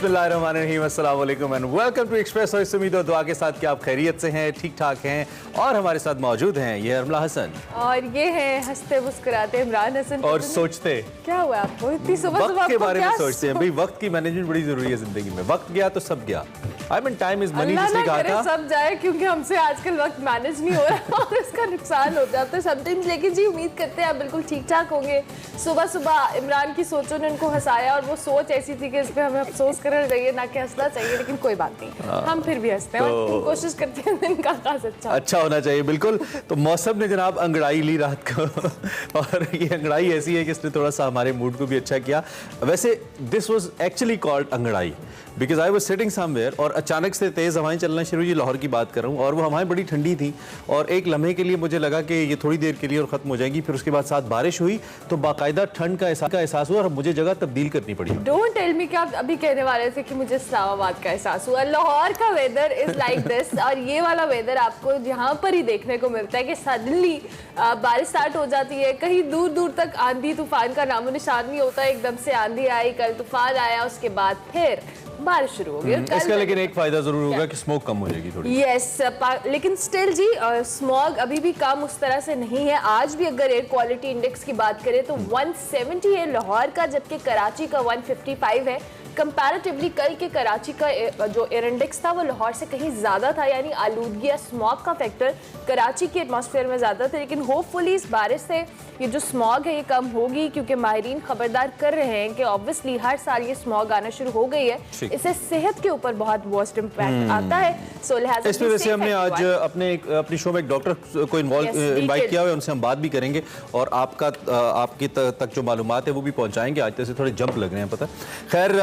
बिस्मिल्लाहिर्रहमानिर्रहीम, अस्सलाम वालेकुम एंड वेलकम टू एक्सप्रेस। और इस उम्मीद और दुआ के साथ कि आप खैरियत से हैं, ठीक ठाक हैं। और हमारे साथ मौजूद हैं ये अरमला हसन और ये हैं हंसते मुस्कुराते इमरान हसन। और सोचते क्या हुआ आपको इतनी सुबह वक्त के बारे में सोचते हैं। भाई वक्त की मैनेजमेंट बड़ी जरूरी है जिंदगी में। वक्त गया तो सब गया। I mean time is money जिसने कहा था। सब जाए क्योंकि हमसे आजकल वक्त मैनेज नहीं हो रहा और इसका नुकसान हो जाता है समटाइम्स। लेकिन जी उम्मीद करते हैं आप बिल्कुल ठीक ठाक होंगे। सुबह सुबह इमरान की सोचों ने उनको हंसाया और वो सोच ऐसी थी कि इस पे हमें अफसोस करना चाहिए ना कि हंसना चाहिए, लेकिन कोई बात नहीं, हम फिर भी हंसते हैं और कोशिश करते हैं दिन का आगाज अच्छा होना चाहिए। बिल्कुल। तो मौसम ने जनाब अंगड़ाई ली रात को और ये अंगड़ाई ऐसी है कि इसने थोड़ा सा हमारे मूड को भी अच्छा किया। वैसे दिस वाज एक्चुअली कॉल्ड अंगड़ाई because I was sitting somewhere और अचानक से तेज़ हवाएं चलना शुरू हुई। लाहौर की बात कर रहा हूँ और वो हवाएं बड़ी ठंडी थी और एक लम्हे के लिए मुझे लगा कि ये थोड़ी देर के लिए और ख़त्म हो जाएगी। फिर उसके बाद साथ बारिश हुई तो बाकायदा ठंड का एहसास हुआ और मुझे जगह तब्दील करनी पड़ी। डोंट टेल मी कि आप अभी कहने वाले थे कि मुझे इस्लामाबाद का एहसास हुआ। लाहौर का वेदर इज लाइक दिस और ये वाला वेदर आपको यहाँ पर ही देखने को मिलता है कि सडनली बारिश स्टार्ट हो जाती है। कहीं दूर दूर तक आंधी तूफान का नामो निशान नहीं होता। एकदम से आंधी आई, कल तूफान आया, उसके बाद फिर बारिश शुरू हो गई। इसका लेकिन एक फायदा जरूर होगा कि स्मोक कम हो जाएगी थोड़ी। यस लेकिन स्टिल जी स्मॉग अभी भी कम उस तरह से नहीं है। आज भी अगर एयर क्वालिटी इंडेक्स की बात करें तो 170 है लाहौर का, जबकि कराची का 155 है। कंपैरेटिवली कल के कराची का जो एयर इंडेक्स था वो लाहौर से कहीं ज़्यादा था, यानी आलूदगी या स्मॉग का फैक्टर कराची के एटमॉस्फेयर में ज़्यादा था। लेकिन होपफुली इस बारिश से ये जो स्मॉग है ये कम होगी, क्योंकि माहिरीन खबरदार कर रहे हैं कि ऑब्वियसली हर साल ये स्मॉग आना शुरू हो गई है। इससे सेहत के ऊपर बहुत वर्स्ट इम्पैक्ट आता है। सो लिहाजा इसमें वैसे हमने आज अपनी शो में एक डॉक्टर को इन्वाइट किया हुआ है, उनसे हम बात भी करेंगे और आपकी तक जो मालूमात है वो भी पहुंचाएंगे। आज से थोड़े जंप लग रहे हैं पता। खैर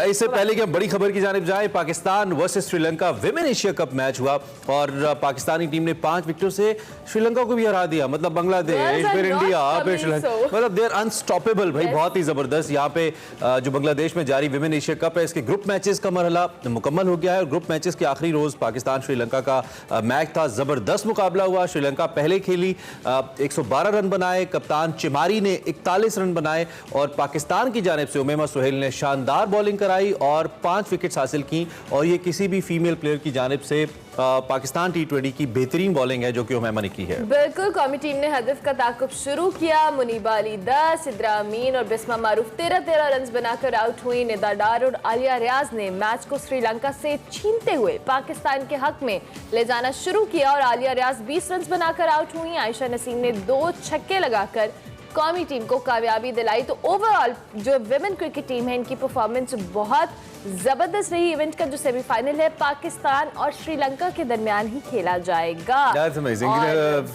इससे पहले कि हम बड़ी खबर की जानिब जाए, Pakistan versus Sri Lanka women Asia cup match हुआ और पाकिस्तानी टीम ने 5 विकेटों से श्रीलंका को भी हरा दिया। मतलब बांग्लादेश फिर इंडिया फिर श्रीलंका, मतलब दे आर अनस्टॉपेबल भाई। बहुत ही जबरदस्त। यहाँ पे जो बांग्लादेश में जारी विमेन एशिया कप है इसके ग्रुप मैचेस का मरहला मुकम्मल हो गया है और ग्रुप मैचेस के आखिरी रोज पाकिस्तान श्रीलंका का मैच था। जबरदस्त मुकाबला हुआ। श्रीलंका पहले खेली, 112 रन बनाए, कप्तान चिमारी ने 41 रन बनाए और पाकिस्तान की जानिब से उमैमा सुहेल ने शानदार बॉलिंग कराई और 5 विकेट्स हासिल की। और ये किसी भी फीमेल प्लेयर की जानिब से पाकिस्तान T20 की बेहतरीन बॉलिंग है जो कि उमैमा ने की है। बिल्कुल, कौमी टीम ने हदफ का ताकुब शुरू किया। मुनीबा अली 10, सिद्रा अमीन और बिस्मा मारूफ 13-13 रन बनाकर आउट हुई। निदा डार और आलिया रियाज ने मैच को श्रीलंका से छीनते हुए पाकिस्तान के हक में ले जाना शुरू किया और आलिया रियाज 20 रन बनाकर आउट हुई। आयशा नसीम ने 2 छक्के लगाकर कौमी टीम को कामयाबी दिलाई। तो ओवरऑल जो विमेन क्रिकेट टीम है इनकी परफॉर्मेंस बहुत जबरदस्त रही। इवेंट का जो सेमीफाइनल है पाकिस्तान और श्रीलंका के दरमियान ही खेला जाएगा। That's amazing।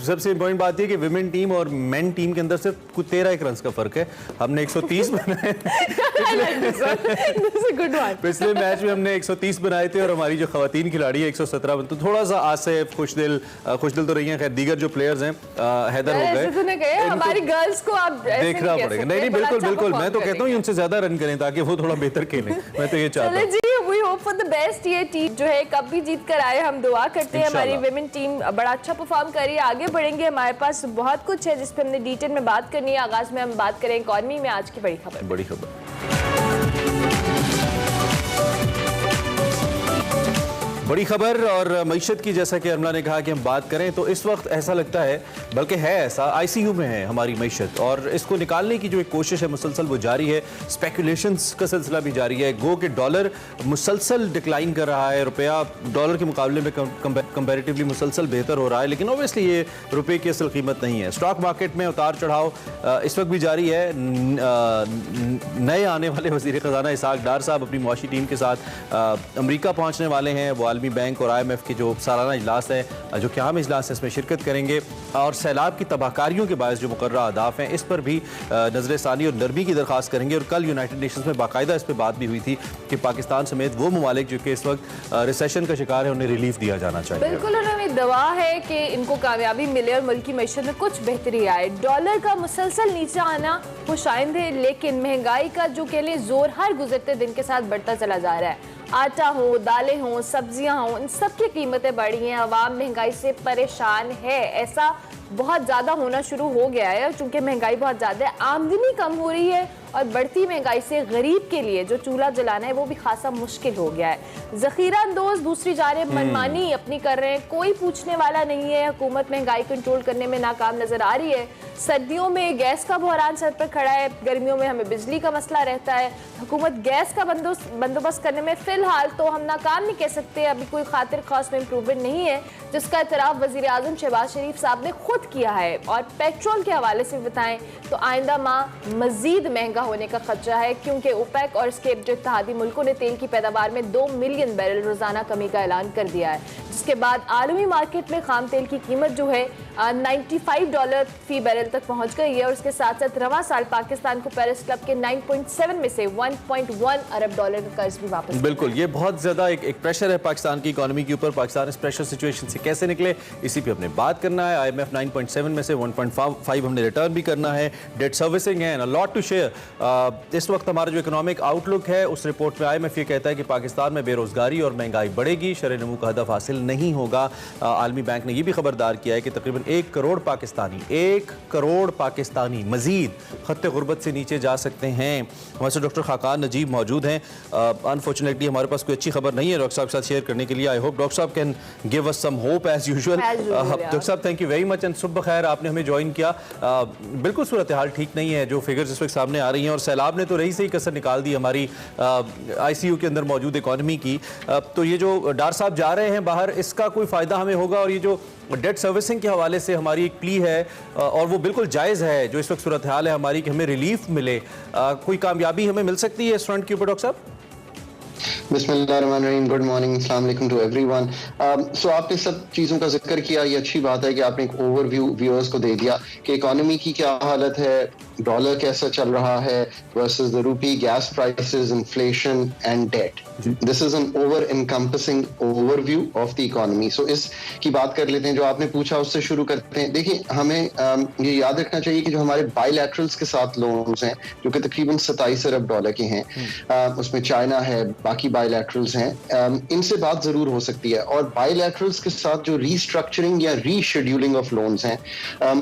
सबसे इंपॉर्टेंट बात है कि विमेन टीम और मेन टीम के अंदर सिर्फ कुछ 13 रन का फर्क है। हमने 130 बनाए पिछले मैच में हमने 130 बनाए थे और हमारी जो खवातीन खिलाड़ी है 117 बन। तो थोड़ा सा आसिफ खुशदिल तो रही हैं। खैर दीगर जो प्लेयर्स हैं हैदर हो गए। हमारी गर्ल्स को आप देखना पड़ेगा। नहीं बिल्कुल मैं तो कहता हूँ उनसे ज्यादा रन करें ताकि वो थोड़ा बेहतर खेलें। मैं तो ये चाहता हूँ। जी we hope for the best. ये टीम जो है कब भी जीत कर आए, हम दुआ करते हैं। हमारी विमेन टीम बड़ा अच्छा परफॉर्म करी, आगे बढ़ेंगे। हमारे पास बहुत कुछ है जिस पे हमने डिटेल में बात करनी है। आगाज में हम बात करें इकॉनमी में आज की बड़ी खबर। बड़ी खबर और मईशत की, जैसा कि अरमला ने कहा कि हम बात करें तो इस वक्त ऐसा लगता है, बल्कि है ऐसा, आईसीयू में है हमारी मईशत और इसको निकालने की जो एक कोशिश है मुसलसल वो जारी है। स्पेकुलेशंस का सिलसिला भी जारी है। गो कि डॉलर मुसलसल डिक्लाइन कर रहा है, रुपया डॉलर के मुकाबले में कंपैरेटिवली मुसलसल बेहतर हो रहा है, लेकिन ऑब्वियसली ये रुपये की असल कीमत नहीं है। स्टॉक मार्केट में उतार चढ़ाव इस वक्त भी जारी है। नए आने वाले वज़ीर ख़ज़ाना इसहाक डार साहब अपनी मुआशी टीम के साथ अमरीका पहुँचने वाले हैं। वो आलमी बैंक और IMF की जो सालाना इजलास है, जो क़यामी इजलास है, इसमें शिरकत करेंगे और सैलाब की तबाहकारियों के बायस जो मुकर्रर अहदाफ हैं इस पर भी नजर सानी और नरमी की दरख्वास्त करेंगे। और कल यूनाइटेड नेशंस में बाकायदा इस पर बात भी हुई थी कि पाकिस्तान समेत वो ममालिक जो कि इस वक्त रिसेशन का शिकार है उन्हें रिलीफ दिया जाना चाहिए। बिल्कुल, उन्हें दवा है कि इनको कामयाबी मिले और मुल्क की मैशत में कुछ बेहतरी आए। डॉलर का मुसलसल नीचे आना खुशाइंद है, लेकिन महंगाई का जो कह लें जोर हर गुजरते दिन के साथ बढ़ता चला जा रहा है। आटा हो, दालें हो, सब्जियां हो, इन सब की कीमतें बढ़ी हैं। अवाम महंगाई से परेशान है। ऐसा बहुत ज़्यादा होना शुरू हो गया है, चूँकि महंगाई बहुत ज़्यादा है, आमदनी कम हो रही है और बढ़ती महंगाई से गरीब के लिए जो चूल्हा जलाना है वो भी खासा मुश्किल हो गया है। जखीरा अंदोज दूसरी जानिब मनमानी अपनी कर रहे हैं, कोई पूछने वाला नहीं है। हुकूमत महंगाई कंट्रोल करने में नाकाम नजर आ रही है। सर्दियों में गैस का बहरान सर पर खड़ा है, गर्मियों में हमें बिजली का मसला रहता है। हुकूमत गैस का बंदोबस्त करने में फिलहाल तो हम नाकाम नहीं कह सकते, अभी कोई खातिर खास में इंप्रूवमेंट नहीं है, जिसका इतराफ वजीर आजम शहबाज शरीफ साहब ने खुद किया है। और पेट्रोल के हवाले से बताएं तो आइंदा माह मजीद महंगा होने का खतरा है, क्योंकि ओपेक और इसके जो इत्तेहादी मुल्कों ने तेल की पैदावार में 2 मिलियन बैरल रोजाना कमी का ऐलान कर दिया है, जिसके बाद आलमी मार्केट में खाम तेल की कीमत जो है $95 फी बैरल तक पहुंच गई है। और उसके साथ साथ रवां साल पाकिस्तान को पेरिस क्लब के 9.7 में से $1.1 अरब का कर्ज भी वापस। बिल्कुल, ये बहुत ज्यादा एक प्रेशर है पाकिस्तान की इकोनॉमी के ऊपर। पाकिस्तान इस प्रेशर सिचुएशन से कैसे निकले, इसी पे हमने बात करना है। IMF 9.7 में से 1.5 हमने रिटर्न भी करना है, डेट सर्विसिंग है, लॉट टू शेयर। इस वक्त हमारा जो इकोनॉमिक आउटलुक है उस रिपोर्ट में IMF ये कहता है कि पाकिस्तान में बेरोजगारी और महंगाई बढ़ेगी, शरह नमू का हदफ हासिल नहीं होगा। आलमी बैंक ने यह भी खबरदार किया है कि तकरीबन 1 करोड़ पाकिस्तानी मजीद खत्ते गुर्बत से नीचे जा सकते हैं। हमारे साथ डॉक्टर खाकान नजीब मौजूद हैं। अनफॉर्चुनेटली हमारे पास कोई अच्छी खबर नहीं है डॉक्टर साहब के साथ शेयर करने के लिए। आई होप डॉक्टर साहब can give us some hope as usual. Doctor साहब thank you very much and सुबह खैर, आपने हमें ज्वाइन किया। बिल्कुल सूरत हाल ठीक नहीं है, जो फिगर्स इस वक्त सामने आ रही हैं, और सैलाब ने तो रही से ही कसर निकाल दी हमारी ICU के अंदर मौजूद इकॉनमी की। तो ये जो डार साहब जा रहे हैं बाहर, इसका कोई फ़ायदा हमें होगा? और ये जो डेट सर्विसिंग के हवाले से हमारी एक प्ली है और वो बिल्कुल जायज़ है, जो इस वक्त सूरत हाल है हमारी, कि हमें रिलीफ मिले, कोई कामयाबी हमें मिल सकती है इस फ्रंट के ऊपर डॉक्टर साहब? बिस्मिल्लाहिर्रहमानिर्रहीम, गुड मॉर्निंग, अस्सलाम वालेकुम टू एवरीवन। सो आपने सब चीज़ों का जिक्र किया, ये अच्छी बात है कि आपने एक ओवरव्यू व्यूअर्स को दे दिया कि इकोनॉमी की क्या हालत है, डॉलर कैसा चल रहा है versus the rupee, gas prices, inflation and debt. This is an over encompassing overview of the economy. So इसकी बात कर लेते हैं, जो आपने पूछा उससे शुरू करते हैं। देखिए, हमें ये याद रखना चाहिए कि जो हमारे बायलैटरल्स के साथ लोन्स हैं, जो कि तकरीबन $27 अरब के हैं, उसमें चाइना है, बाकी बायलैटरल्स हैं, इनसे बात जरूर हो सकती है। और बायलैटरल्स के साथ जो रीस्ट्रक्चरिंग या रीशेड्यूलिंग ऑफ लोन्स हैं,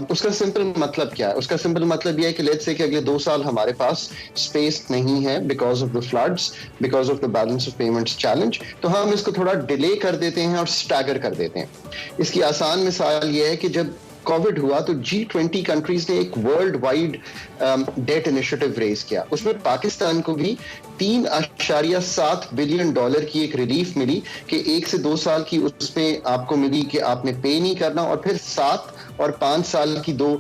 उसका सिंपल मतलब क्या है? उसका सिंपल मतलब यह है कि लेट्स से कि अगले 2 साल हमारे पास स्पेस नहीं है because of the floods, because of the balance of payments challenge, तो हम इसको थोड़ा डिले कर देते हैं और स्टैगर कर देते हैं। इसकी आसान मिसाल यह है कि जब कोविड हुआ तो G20 कंट्रीज ने एक world wide debt initiative raise किया। उसमें पाकिस्तान को भी $3.7 बिलियन की एक रिलीफ मिली कि 1 से 2 साल की उसमें आपको मिली कि आपने पे नहीं करना, और फिर 7 और 5 साल की 2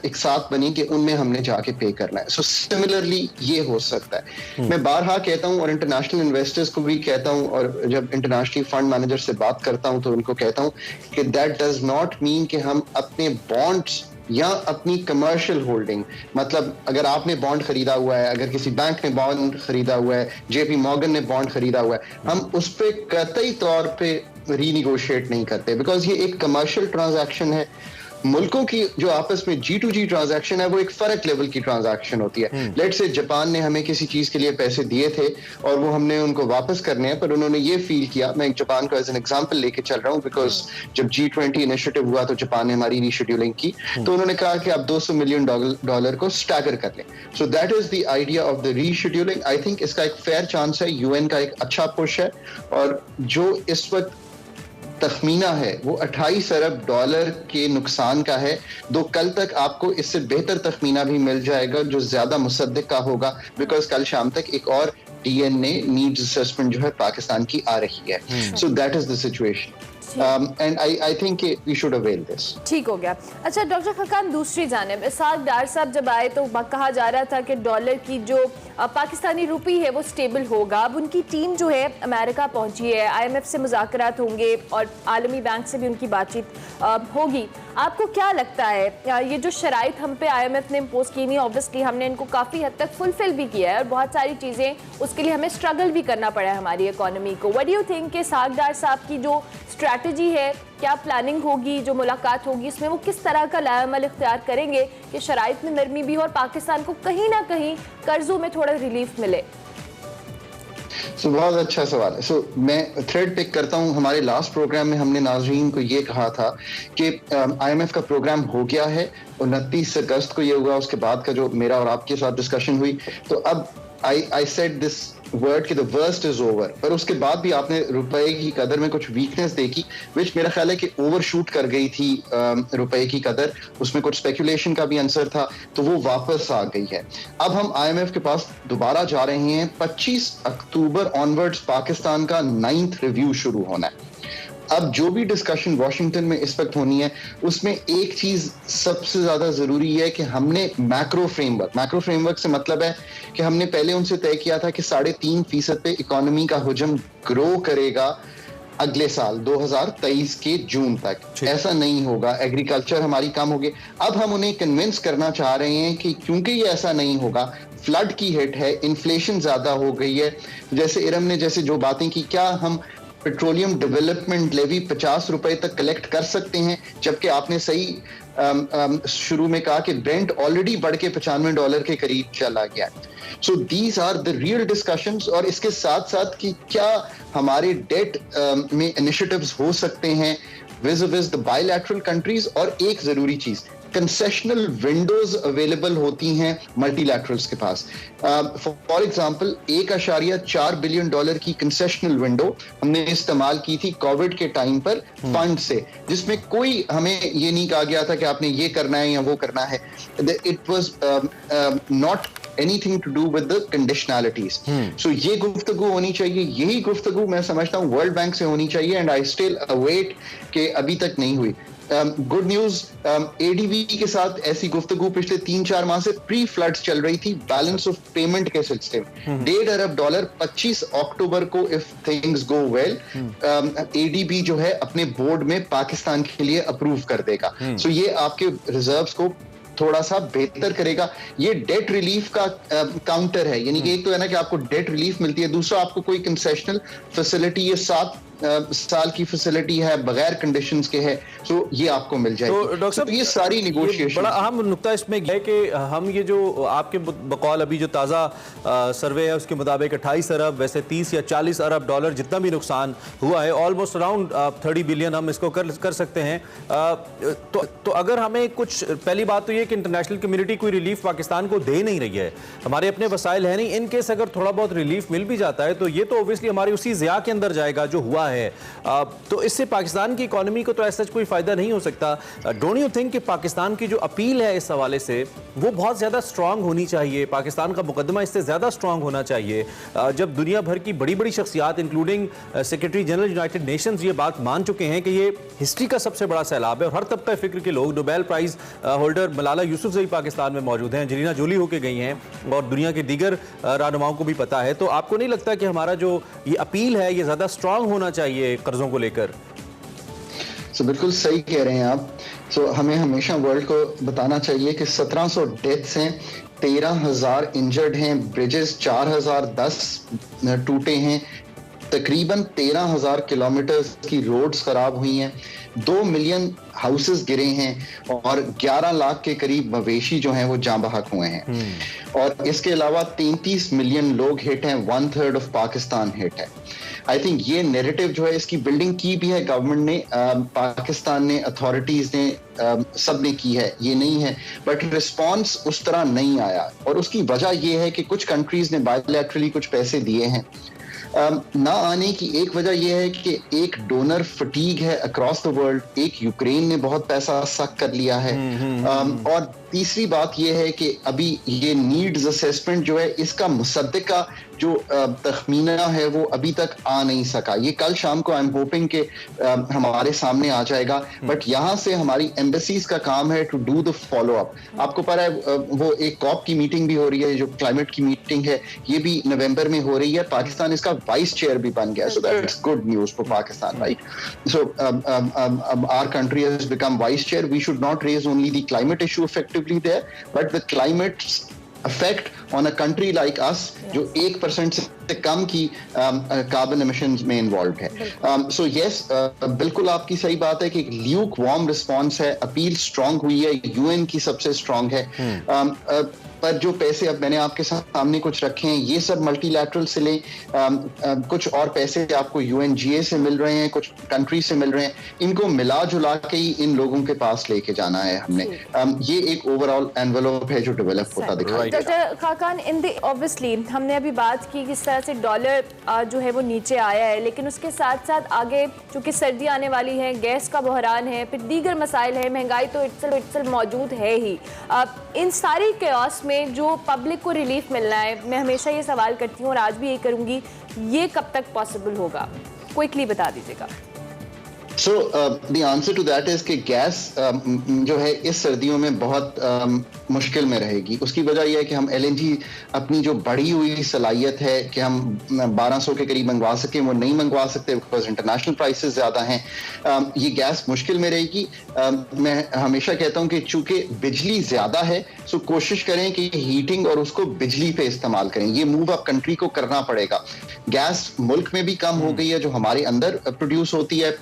एक साथ बनी कि उनमें हमने जाके पे करना है। सो सिमिलरली ये हो सकता है। मैं बारहा कहता हूं और इंटरनेशनल इन्वेस्टर्स को भी कहता हूं, और जब इंटरनेशनल फंड मैनेजर से बात करता हूं तो उनको कहता हूं कि दैट डज नॉट मीन कि हम अपने बॉन्ड्स या अपनी कमर्शियल होल्डिंग, मतलब अगर आपने बॉन्ड खरीदा हुआ है, अगर किसी बैंक ने बॉन्ड खरीदा हुआ है, JP मॉर्गन ने बॉन्ड खरीदा हुआ है, हम उस पर कतई तौर पे रीनिगोशिएट नहीं करते, बिकॉज ये एक कमर्शियल ट्रांजैक्शन है। मुल्कों की जो आपस में G2G ट्रांजैक्शन है वो एक फर्क लेवल की ट्रांजैक्शन होती है। लेट्स से जापान ने हमें किसी चीज के लिए पैसे दिए थे और वो हमने उनको वापस करने हैं, पर उन्होंने ये फील किया, मैं जापान को एज एन एग्जांपल लेके चल रहा हूँ बिकॉज जब G20 इनिशिएटिव हुआ तो जापान ने हमारी रीशेड्यूलिंग की, तो उन्होंने कहा कि आप $200 मिलियन को स्टैगर कर लें। सो that is the idea of the rescheduling. I think इसका एक फेयर चांस है, UN का एक अच्छा पुश है, और जो इस वक्त तखमीना है वो $28 अरब के नुकसान का है। दो कल तक आपको इससे बेहतर तखमीना भी मिल जाएगा जो ज्यादा मुसद्दिक का होगा, बिकॉज कल शाम तक एक और DNA नीड्स असेसमेंट जो है पाकिस्तान की आ रही है। So that is the situation and I think we should avail this. ठीक हो गया। अच्छा डॉक्टर खाकान, दूसरी जानिब इसाक डार साहब जब आए तो कहा जा रहा था कि डॉलर की जो पाकिस्तानी रुपी है वो स्टेबल होगा। अब उनकी टीम जो है अमेरिका पहुंची है, IMF से मुज़ाकरात होंगे और आलमी बैंक से भी उनकी बातचीत होगी। आपको क्या लगता है ये जो शराइत हम पे IMF ने इम्पोज की नहीं, ऑब्वियसली हमने इनको काफ़ी हद तक फुलफिल भी किया है और बहुत सारी चीज़ें उसके लिए हमें स्ट्रगल भी करना पड़ा है हमारी इकोनॉमी को। व्हाट डू यू थिंक कि इसाक डार साहब की जो स्ट्रैटेजी है, क्या प्लानिंग होगी, जो मुलाकात होगी उसमें वो किस तरह का लाएमल इख्तियार करेंगे कि शराइत में नरमी भी हो और पाकिस्तान को कहीं ना कहीं कर्जों में थोड़ा रिलीफ मिले? बहुत अच्छा सवाल है। मैं थ्रेड पिक करता हूं। हमारे लास्ट प्रोग्राम में हमने नाज़रीन को ये कहा था कि IMF का प्रोग्राम हो गया है, 29 अगस्त को ये हुआ, उसके बाद का जो मेरा और आपके साथ डिस्कशन हुई, तो अब आई सेड दिस वर्ड कि द वर्स्ट इज ओवर। पर उसके बाद भी आपने रुपए की कदर में कुछ वीकनेस देखी, विच मेरा ख्याल है कि ओवरशूट कर गई थी रुपए की कदर, उसमें कुछ स्पेकुलेशन का भी आंसर था, तो वो वापस आ गई है। अब हम IMF के पास दोबारा जा रहे हैं। 25 अक्टूबर ऑनवर्ड्स पाकिस्तान का 9th रिव्यू शुरू होना है। अब जो भी डिस्कशन वॉशिंगटन में इस वक्त होनी है, उसमें एक चीज सबसे ज्यादा जरूरी है कि हमने मैक्रो फ्रेमवर्क से मतलब है कि हमने पहले उनसे तय किया था कि 3.5% पे इकोनॉमी का हुजम ग्रो करेगा अगले साल 2023 के जून तक। ऐसा नहीं होगा, एग्रीकल्चर हमारी कम होगी। अब हम उन्हें कन्विंस करना चाह रहे हैं कि क्योंकि ये ऐसा नहीं होगा, फ्लड की हिट है, इन्फ्लेशन ज्यादा हो गई है, जैसे इरम ने जैसे जो बातें की, क्या हम पेट्रोलियम डेवलपमेंट लेवी 50 रुपए तक कलेक्ट कर सकते हैं, जबकि आपने सही शुरू में कहा कि ब्रेंट ऑलरेडी बढ़ के $95 के करीब चला गया। So these are the real discussions. और इसके साथ साथ कि क्या हमारे डेट में इनिशिएटिव्स हो सकते हैं विज द बायलैटरल कंट्रीज। और एक जरूरी चीज, कंसेशनल विंडोज अवेलेबल होती हैं मल्टीलैटरल्स के पास। फॉर एग्जांपल $1.4 बिलियन की कंसेशनल विंडो हमने इस्तेमाल की थी कोविड के टाइम पर फंड से, जिसमें कोई हमें ये नहीं कहा गया था कि आपने ये करना है या वो करना है। It was not anything to do with the conditionalities. So ये गुफ्तगू होनी चाहिए, यही गुफ्तगू मैं समझता हूँ वर्ल्ड बैंक से होनी चाहिए, एंड आई स्टिल अवेट के अभी तक नहीं हुई। गुड न्यूज, ADB के साथ ऐसी गुफ्तगू पिछले 3-4 माह से प्री फ्लड्स चल रही थी बैलेंस ऑफ पेमेंट के सिलसिले में। $1.5 अरब 25 अक्टूबर को if things go well ADB जो है अपने बोर्ड में पाकिस्तान के लिए अप्रूव कर देगा। सो ये आपके रिजर्व्स को थोड़ा सा बेहतर करेगा। ये डेट रिलीफ का काउंटर है, यानी कि एक तो है ना कि आपको डेट रिलीफ मिलती है, दूसरा आपको कोई कंसेशनल फैसिलिटी, ये 7 साल की फैसिलिटी है, बगैर कंडीशंस के है, तो ये आपको मिल जाएगी। तो डॉक्टर साहब, तो ये सारी निगोशिएशन, बड़ा अहम नुक्ता इसमें है कि हम ये जो आपके बकौल अभी जो ताज़ा सर्वे है उसके मुताबिक 28 अरब, वैसे 30 या 40 अरब डॉलर जितना भी नुकसान हुआ है, ऑलमोस्ट अराउंड 30 बिलियन हम इसको कर सकते हैं। तो अगर हमें कुछ, पहली बात तो ये कि इंटरनेशनल कम्युनिटी कोई रिलीफ पाकिस्तान को दे नहीं रही है, हमारे अपने वसाइल है नहीं, इन केस अगर थोड़ा बहुत रिलीफ मिल भी जाता है तो ये तो ऑब्वियसली हमारी उसी ज़िया के अंदर जाएगा जो हुआ है। तो इससे पाकिस्तान की इकोनॉमी को तो ऐसा कोई फायदा नहीं हो सकता। डोंट यू थिंक कि पाकिस्तान की जो अपील है इस हवाले से वो बहुत ज्यादा स्ट्रांग होनी चाहिए, पाकिस्तान का मुकदमा इससे ज्यादा स्ट्रांग होना चाहिए, जब दुनिया भर की बड़ी बड़ी शख्सियात including secretary general United Nations ये बात मान चुके हैं कि ये हिस्ट्री का सबसे बड़ा सैलाब है और हर तबका फिक्र के लोग, Nobel prize holder Malala Yousafzai Pakistan में मौजूद हैं, अंजेलिना जोली होके गई हैं और दुनिया के दीगर रहनुमाओं को भी पता है। तो आपको नहीं लगता कि हमारा जो ये अपील है ये ज्यादा स्ट्रांग होना चाहिए कर्जों को लेकर? बिल्कुल सही कह रहे हैं आप। हमें हमेशा वर्ल्ड को बताना चाहिए कि 1700 डेथ्स हैं, 13,000 इंजर्ड हैं, ब्रिजेस 4,010 टूटे हैं, तकरीबन 13,000 किलोमीटर की रोड्स खराब हुई हैं, 2 मिलियन हाउसेस गिरे हैं और 11 लाख के करीब मवेशी जो हैं वो जाँ बहक हुए हैं। और इसके अलावा 33 मिलियन लोग हिट हैं, 1/3 ऑफ पाकिस्तान हिट है। आई थिंक ये नैरेटिव जो है इसकी बिल्डिंग की भी है गवर्नमेंट ने, पाकिस्तान ने, अथॉरिटीज ने, सब ने की है, ये नहीं है, बट रिस्पॉन्स उस तरह नहीं आया। और उसकी वजह ये है कि कुछ कंट्रीज ने बायलैटरली कुछ पैसे दिए हैं। ना आने की एक वजह यह है कि एक डोनर फटीग है अक्रॉस द वर्ल्ड, एक यूक्रेन ने बहुत पैसा सक कर लिया है, और तीसरी बात यह है कि अभी ये नीड्स असेसमेंट जो है इसका मुसद्दिका जो तखमीना है वो अभी तक आ नहीं सका। ये कल शाम को आई एम होपिंग के हमारे सामने आ जाएगा, बट यहाँ से हमारी एम्बेसीज का काम है to do the follow up. आपको पता है वो एक कॉप की मीटिंग भी हो रही है, जो क्लाइमेट की मीटिंग है, ये भी नवंबर में हो रही है, पाकिस्तान इसका वाइस चेयर भी बन गया, so that's good news for Pakistan, right? So our country has become vice chair. We should not raise only the climate issue effectively there, but the climate effect on a country like us जो 1% से कम की carbon emissions में involve है। So yes, बिल्कुल आपकी सही बात है कि ल्यूक वार्म रिस्पॉन्स है, अपील स्ट्रांग हुई है, UN की सबसे स्ट्रांग है। पर जो पैसे अब मैंने आपके सामने कुछ रखे हैं, ये सब मल्टीलैटरल से लें, कुछ और पैसे आपको UNGA से मिल रहे हैं, कुछ कंट्री से मिल रहे हैं, इनको मिला जुला के ही इन लोगों के पास लेके जाना है हमने। ये एक ओवरऑल एनवेलप है जो डेवलप होता दिखाई दे रहा है। डॉक्टर खाकान, ऑब्वियसली हमने अभी बात की किस तरह से डॉलर जो है वो नीचे आया है, लेकिन उसके साथ साथ आगे चूंकि सर्दी आने वाली है, गैस का बहरान है, फिर दीगर मसाइल है, महंगाई तो इट्सल्फ मौजूद है ही। इन सारी केओस में जो पब्लिक को रिलीफ मिलना है, मैं हमेशा ये सवाल करती हूँ और आज भी ये करूँगी, ये कब तक पॉसिबल होगा? क्विकली बता दीजिएगा। So the answer to that is कि गैस जो है इस सर्दियों में बहुत मुश्किल में रहेगी। उसकी वजह यह है कि हम LNG अपनी जो बढ़ी हुई सलाहियत है कि हम 1200 के करीब मंगवा सकें, वो नहीं मंगवा सकते बिकॉज इंटरनेशनल प्राइसेस ज़्यादा हैं। ये गैस मुश्किल में रहेगी। मैं हमेशा कहता हूँ कि चूंकि बिजली ज़्यादा है, सो कोशिश करें कि हीटिंग और उसको बिजली पे इस्तेमाल करें। ये मूव अब कंट्री को करना पड़ेगा। गैस मुल्क में भी कम हो गई है, जो हमारे अंदर प्रोड्यूस होती है,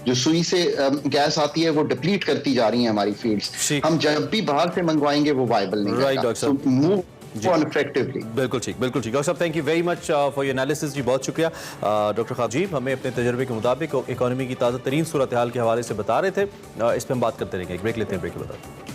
जो सुई से गैस आती है, वो डिप्लीट करती जा रही है हमारी फील्ड्स। हम जब भी बाहर से मंगवाएंगे वो वायबल नहीं रहेगा। So move on effectively। बिल्कुल ठीक, बिल्कुल ठीक। डॉक्टर साहब, thank you very much for your analysis जी, बहुत शुक्रिया। डॉक्टर खाजीब हमें अपने तजर्बे के मुताबिक इकोनॉमी की ताज़ा तरीन सूरत हाल के हवाले से बता रहे थे। इस पर हम बात करते रहेंगे। एक ब्रेक लेते हैं, ब्रेक के बाद।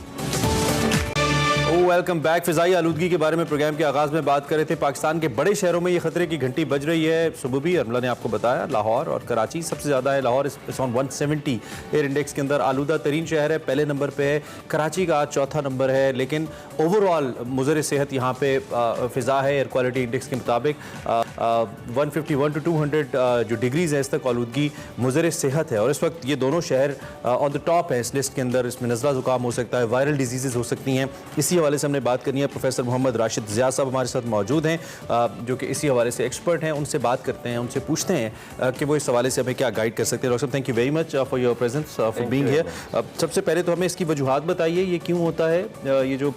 Welcome back. फ़िज़ाई आलूदगी के बारे में प्रोग्राम के आगाज़ में बात कर रहे थे। पाकिस्तान के बड़े शहरों में ये खतरे की घंटी बज रही है। सुबह भी अरमला ने आपको बताया, लाहौर और कराची सबसे ज़्यादा है। लाहौर इस ऑन 170 एयर इंडेक्स के अंदर आलूदा तरीन शहर है, पहले नंबर पे है। कराची का आज चौथा नंबर है। लेकिन ओवरऑल मुज़र सेहत यहाँ पे फ़िज़ा है एयर क्वालिटी इंडेक्स के मुताबिक 151 to 200 जो डिग्रीज़ है इस तक आलूदगी मुज़र सेहत है। और इस वक्त ये दोनों शहर ऑन द टॉप है इस लिस्ट के अंदर। इसमें नज़ला ज़ुकाम हो सकता है, वायरल डिजीज़ हो सकती हैं। इसी हवाले से हमने बात करनी है। प्रोफेसर मोहम्मद राशिद ज़िया साहब हमारे साथ मौजूद हैं, जो कि इसी हवाले से एक्सपर्ट हैं। उनसे बात करते हैं, उनसे पूछते हैं कि वो इस हवाले से हमें क्या गाइड कर सकते हैं। डॉक्टर साहब, thank you very much for your presence, for being here. सबसे पहले तो हमें इसकी वजूहात बताइए, ये क्यों होता है ये जो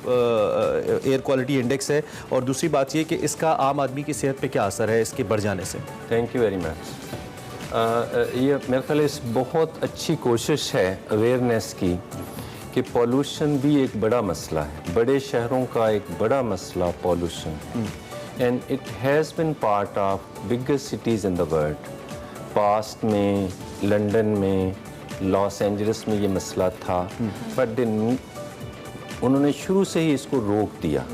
एयर क्वालिटी इंडेक्स है, और दूसरी बात ये कि इसका आम आदमी की सेहत पर क्या असर है इसके बढ़ जाने से। Thank you very much. ये मेरे ख्याल बहुत अच्छी कोशिश है अवेयरनेस की कि पॉल्यूशन भी एक बड़ा मसला है, बड़े शहरों का एक बड़ा मसला pollution, and it has been part of biggest cities in the world. Past में लंदन में, लॉस एंजलिस में ये मसला था, बट उन्होंने शुरू से ही इसको रोक दिया,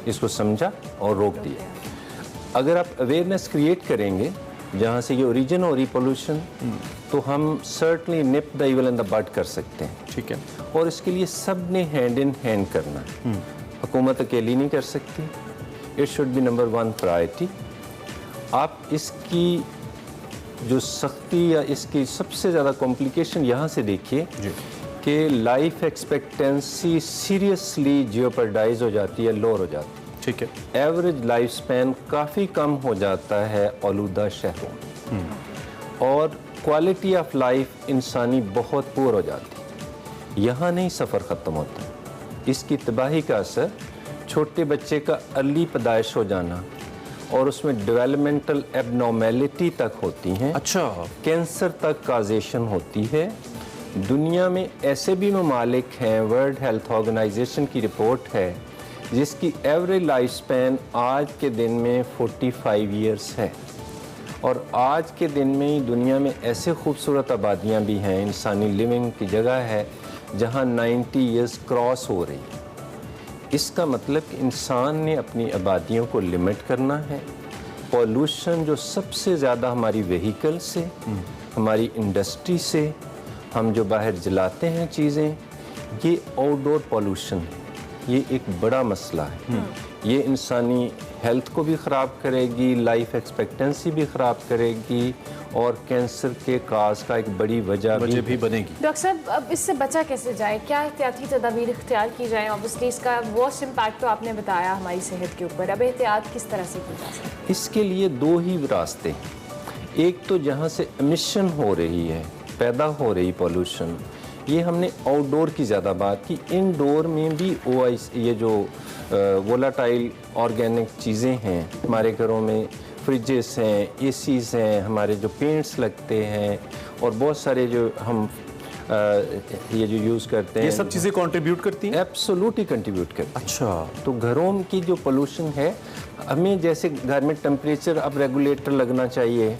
इसको समझा और रोक दिया। अगर आप अवेयरनेस क्रिएट करेंगे जहाँ से ये ओरिजिन हो रही पोल्यूशन, तो हम certainly nip the evil and the bud कर सकते हैं। ठीक है। और इसके लिए सब ने हैंड इन हैंड करना है। हुकूमत अकेली नहीं कर सकती। It should be number 1 priority. आप इसकी जो सख्ती या इसकी सबसे ज़्यादा कॉम्प्लिकेशन यहाँ से देखिए कि लाइफ एक्सपेक्टेंसी सीरियसली जियोपर्डाइज हो जाती है, लोअर हो जाती है। ठीक है। एवरेज लाइफ स्पैन काफ़ी कम हो जाता है आलूदा शहरों में, और क्वालिटी ऑफ लाइफ इंसानी बहुत पुअर हो जाती है। यहाँ नहीं सफ़र ख़त्म होता। इसकी तबाही का असर छोटे बच्चे का अर्ली पैदाइश हो जाना और उसमें डेवलपमेंटल एबनॉर्मेलिटी तक होती हैं। अच्छा। कैंसर तक काजेशन होती है। दुनिया में ऐसे भी ममालिक हैं, वर्ल्ड हेल्थ ऑर्गेनाइजेशन की रिपोर्ट है जिसकी एवरेज लाइफ स्पैन आज के दिन में 45 ईयर्स है। और आज के दिन में ही दुनिया में ऐसे खूबसूरत आबादियाँ भी हैं, इंसानी लिविंग की जगह है जहाँ 90 ईयर्स क्रॉस हो रही है। इसका मतलब कि इंसान ने अपनी आबादियों को लिमिट करना है। पॉल्यूशन जो सबसे ज़्यादा हमारी व्हीकल से, हमारी इंडस्ट्री से, हम जो बाहर जलाते हैं चीज़ें, ये आउटडोर पॉल्यूशन है। ये एक बड़ा मसला है। ये इंसानी हेल्थ को भी ख़राब करेगी, लाइफ एक्सपेक्टेंसी भी ख़राब करेगी, और कैंसर के काज का एक बड़ी वजह भी बनेगी। डॉक्टर साहब, अब इससे बचा कैसे जाए? क्या एहतियाती तदाबीर इख्तियार की जाए? ऑब्वियसली इसका वर्स्ट इम्पैक्ट तो आपने बताया हमारी सेहत के ऊपर। अब एहतियात किस तरह से की जा सकती है? इसके लिए 2 ही रास्ते हैं। एक तो जहाँ से एमिशन हो रही है, पैदा हो रही पॉल्यूशन, ये हमने आउटडोर की ज़्यादा बात की। इनडोर में भी ये जो वोलाटाइल ऑर्गेनिक चीज़ें हैं, हमारे घरों में फ्रिजेस हैं, एसीज़ हैं, हमारे जो पेंट्स लगते हैं, और बहुत सारे जो हम ये जो यूज़ करते हैं, ये सब चीज़ें कंट्रीब्यूट करती हैं? एब्सोल्युटली कंट्रीब्यूट करती हैं। अच्छा, तो घरों की जो पोल्यूशन है, हमें जैसे घर में टेम्परेचर अब रेगुलेटर लगना चाहिए,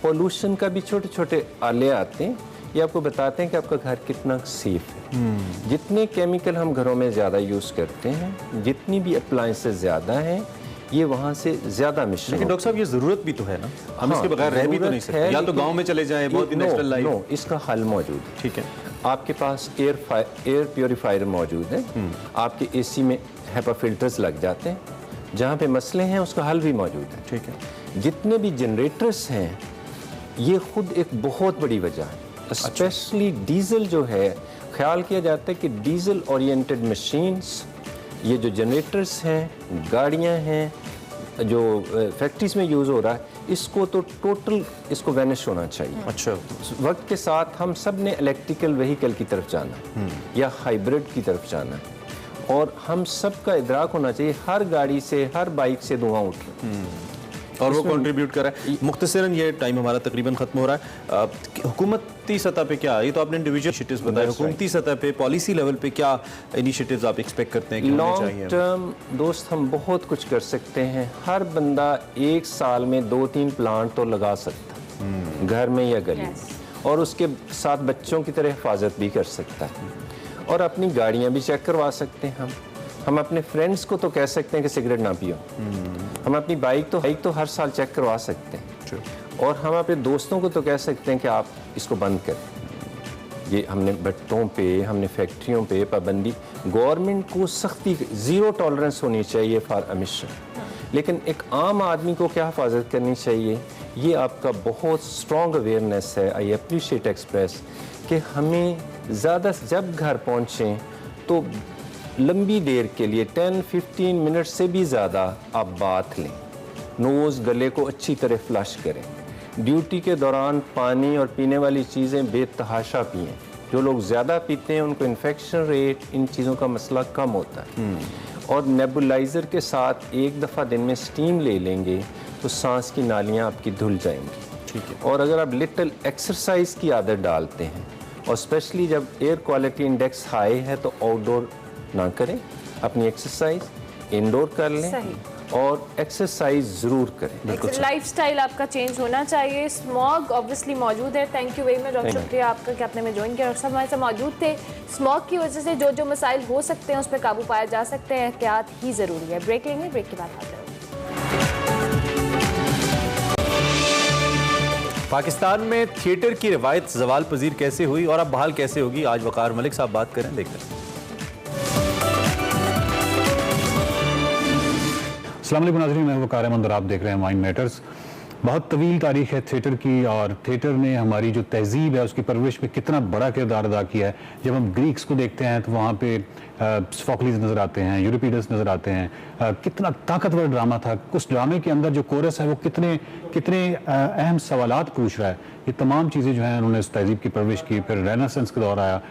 पोल्यूशन का भी छोटे छोटे आले आते हैं, ये आपको बताते हैं कि आपका घर कितना सेफ है। जितने केमिकल हम घरों में ज़्यादा यूज़ करते हैं, जितनी भी अप्लायंसेस ज़्यादा हैं, ये वहाँ से ज़्यादा मिश्रण। लेकिन डॉक्टर साहब ये ज़रूरत भी तो है ना, हम इसके बगैर रह भी तो नहीं सकते। या तो गांव में चले जाएं, बहुत ही नेचुरल लाइफ। नो, इसका हल मौजूद है। ठीक है, आपके पास एयर प्योरीफायर मौजूद है, आपके एसी में हेपा फिल्टर्स लग जाते हैं, जहाँ पे मसले हैं उसका हल भी मौजूद है। ठीक है। जितने भी जनरेटर्स हैं, ये खुद एक बहुत बड़ी वजह है। स्पेशली डीजल जो है, ख्याल किया जाता है कि डीजल ओरिएंटेड मशीन्स, ये जो जनरेटर्स हैं, गाड़ियाँ हैं, जो फैक्ट्रीज में यूज़ हो रहा है, इसको तो टोटल इसको वैनिश होना चाहिए। अच्छा, वक्त के साथ हम सब ने इलेक्ट्रिकल व्हीकल की तरफ जाना है या हाइब्रिड की तरफ जाना है, और हम सब का इदराक होना चाहिए हर गाड़ी से, हर बाइक से धुआं उठ रहा है और वो कंट्रीब्यूट कर रहा है। मुख्तसरन ये टाइम हमारा तकरीबन खत्म हो रहा है। हुकूमती सतह पे क्या, ये तो आपने इंडिविजुअल इनिशिएटिव्स बताए, हुकूमती सतह पे पॉलिसी लेवल पे क्या इनिशिएटिव्स आप एक्सपेक्ट करते हैं कि होने चाहिए? लॉन्ग टर्म दोस्त हम बहुत कुछ कर सकते हैं। हर बंदा एक साल में 2-3 प्लांट तो लगा सकता है, घर में या गली में, और उसके साथ बच्चों की तरह हिफाजत भी कर सकता है, और अपनी गाड़ियाँ भी चेक करवा सकते हैं। हम अपने फ्रेंड्स को तो कह सकते हैं कि सिगरेट ना पियो, हम अपनी बाइक तो हर साल चेक करवा सकते हैं, और हम अपने दोस्तों को तो कह सकते हैं कि आप इसको बंद करें। ये हमने भट्टों पे, हमने फैक्ट्रियों पे पाबंदी, गवर्नमेंट को सख्ती, ज़ीरो टॉलरेंस होनी चाहिए फॉर एमिशन। लेकिन एक आम आदमी को क्या हिफाजत करनी चाहिए, ये आपका बहुत स्ट्रॉन्ग अवेयरनेस है। आई अप्रिशिएट एक्सप्रेस कि हमें ज़्यादा जब घर पहुँचें तो लंबी देर के लिए 10-15 मिनट से भी ज़्यादा आप बात लें, नोज़ गले को अच्छी तरह फ्लश करें। ड्यूटी के दौरान पानी और पीने वाली चीज़ें बेतहाशा पिएं। जो लोग ज़्यादा पीते हैं उनको इन्फेक्शन रेट, इन चीज़ों का मसला कम होता है। और नेबुलाइज़र के साथ एक दफ़ा दिन में स्टीम ले लेंगे तो सांस की नालियाँ आपकी धुल जाएंगी। ठीक है। और अगर आप लिटिल एक्सरसाइज की आदत डालते हैं, और स्पेशली जब एयर क्वालिटी इंडेक्स हाई है तो आउटडोर ना करें, अपनी एक्सरसाइज इंडोर कर लें, और एक्सरसाइज ज़रूर करें। लाइफस्टाइल आपका चेंज होना चाहिए। स्मॉग ऑब्वियसली मौजूद है। Thank you very much doctor, शुक्रिया आपका कि आपने में ज्वाइन किया। डॉक्टर साहब हमारे साथ मौजूद थे। स्मॉग की वजह से जो जो मसाइल हो सकते हैं उस पर काबू पाया जा सकते हैं, एहतियात ही ज़रूरी है। ब्रेक लेंगे, ब्रेक के बाद हाजिर होंगे। पाकिस्तान में थिएटर की रिवायत ज़वाल पजीर कैसे हुई और अब बहाल कैसे होगी, आज वकार मलिक साहब बात करें, देखते हैं। अस्सलाम वालेकुम नाज़रीन, मैं वकार अहमद और आप देख रहे हैं माइंड मैटर्स। बहुत तवील तारीख है थिएटर की, और थिएटर ने हमारी जो तहजीब है उसकी परवरिश में कितना बड़ा किरदार अदा किया है। जब हम ग्रीक्स को देखते हैं तो वहाँ पे सोफोक्लिस नज़र आते हैं, यूरिपिडस नज़र आते हैं। कितना ताकतवर ड्रामा था। उस ड्रामे के अंदर जो कोरस है वो कितने अहम सवालात पूछ रहा है। ये तमाम चीज़ें जो हैं उन्होंने उस तहजीब की परवरिश की। फिर रेनेसेंस का दौर आया।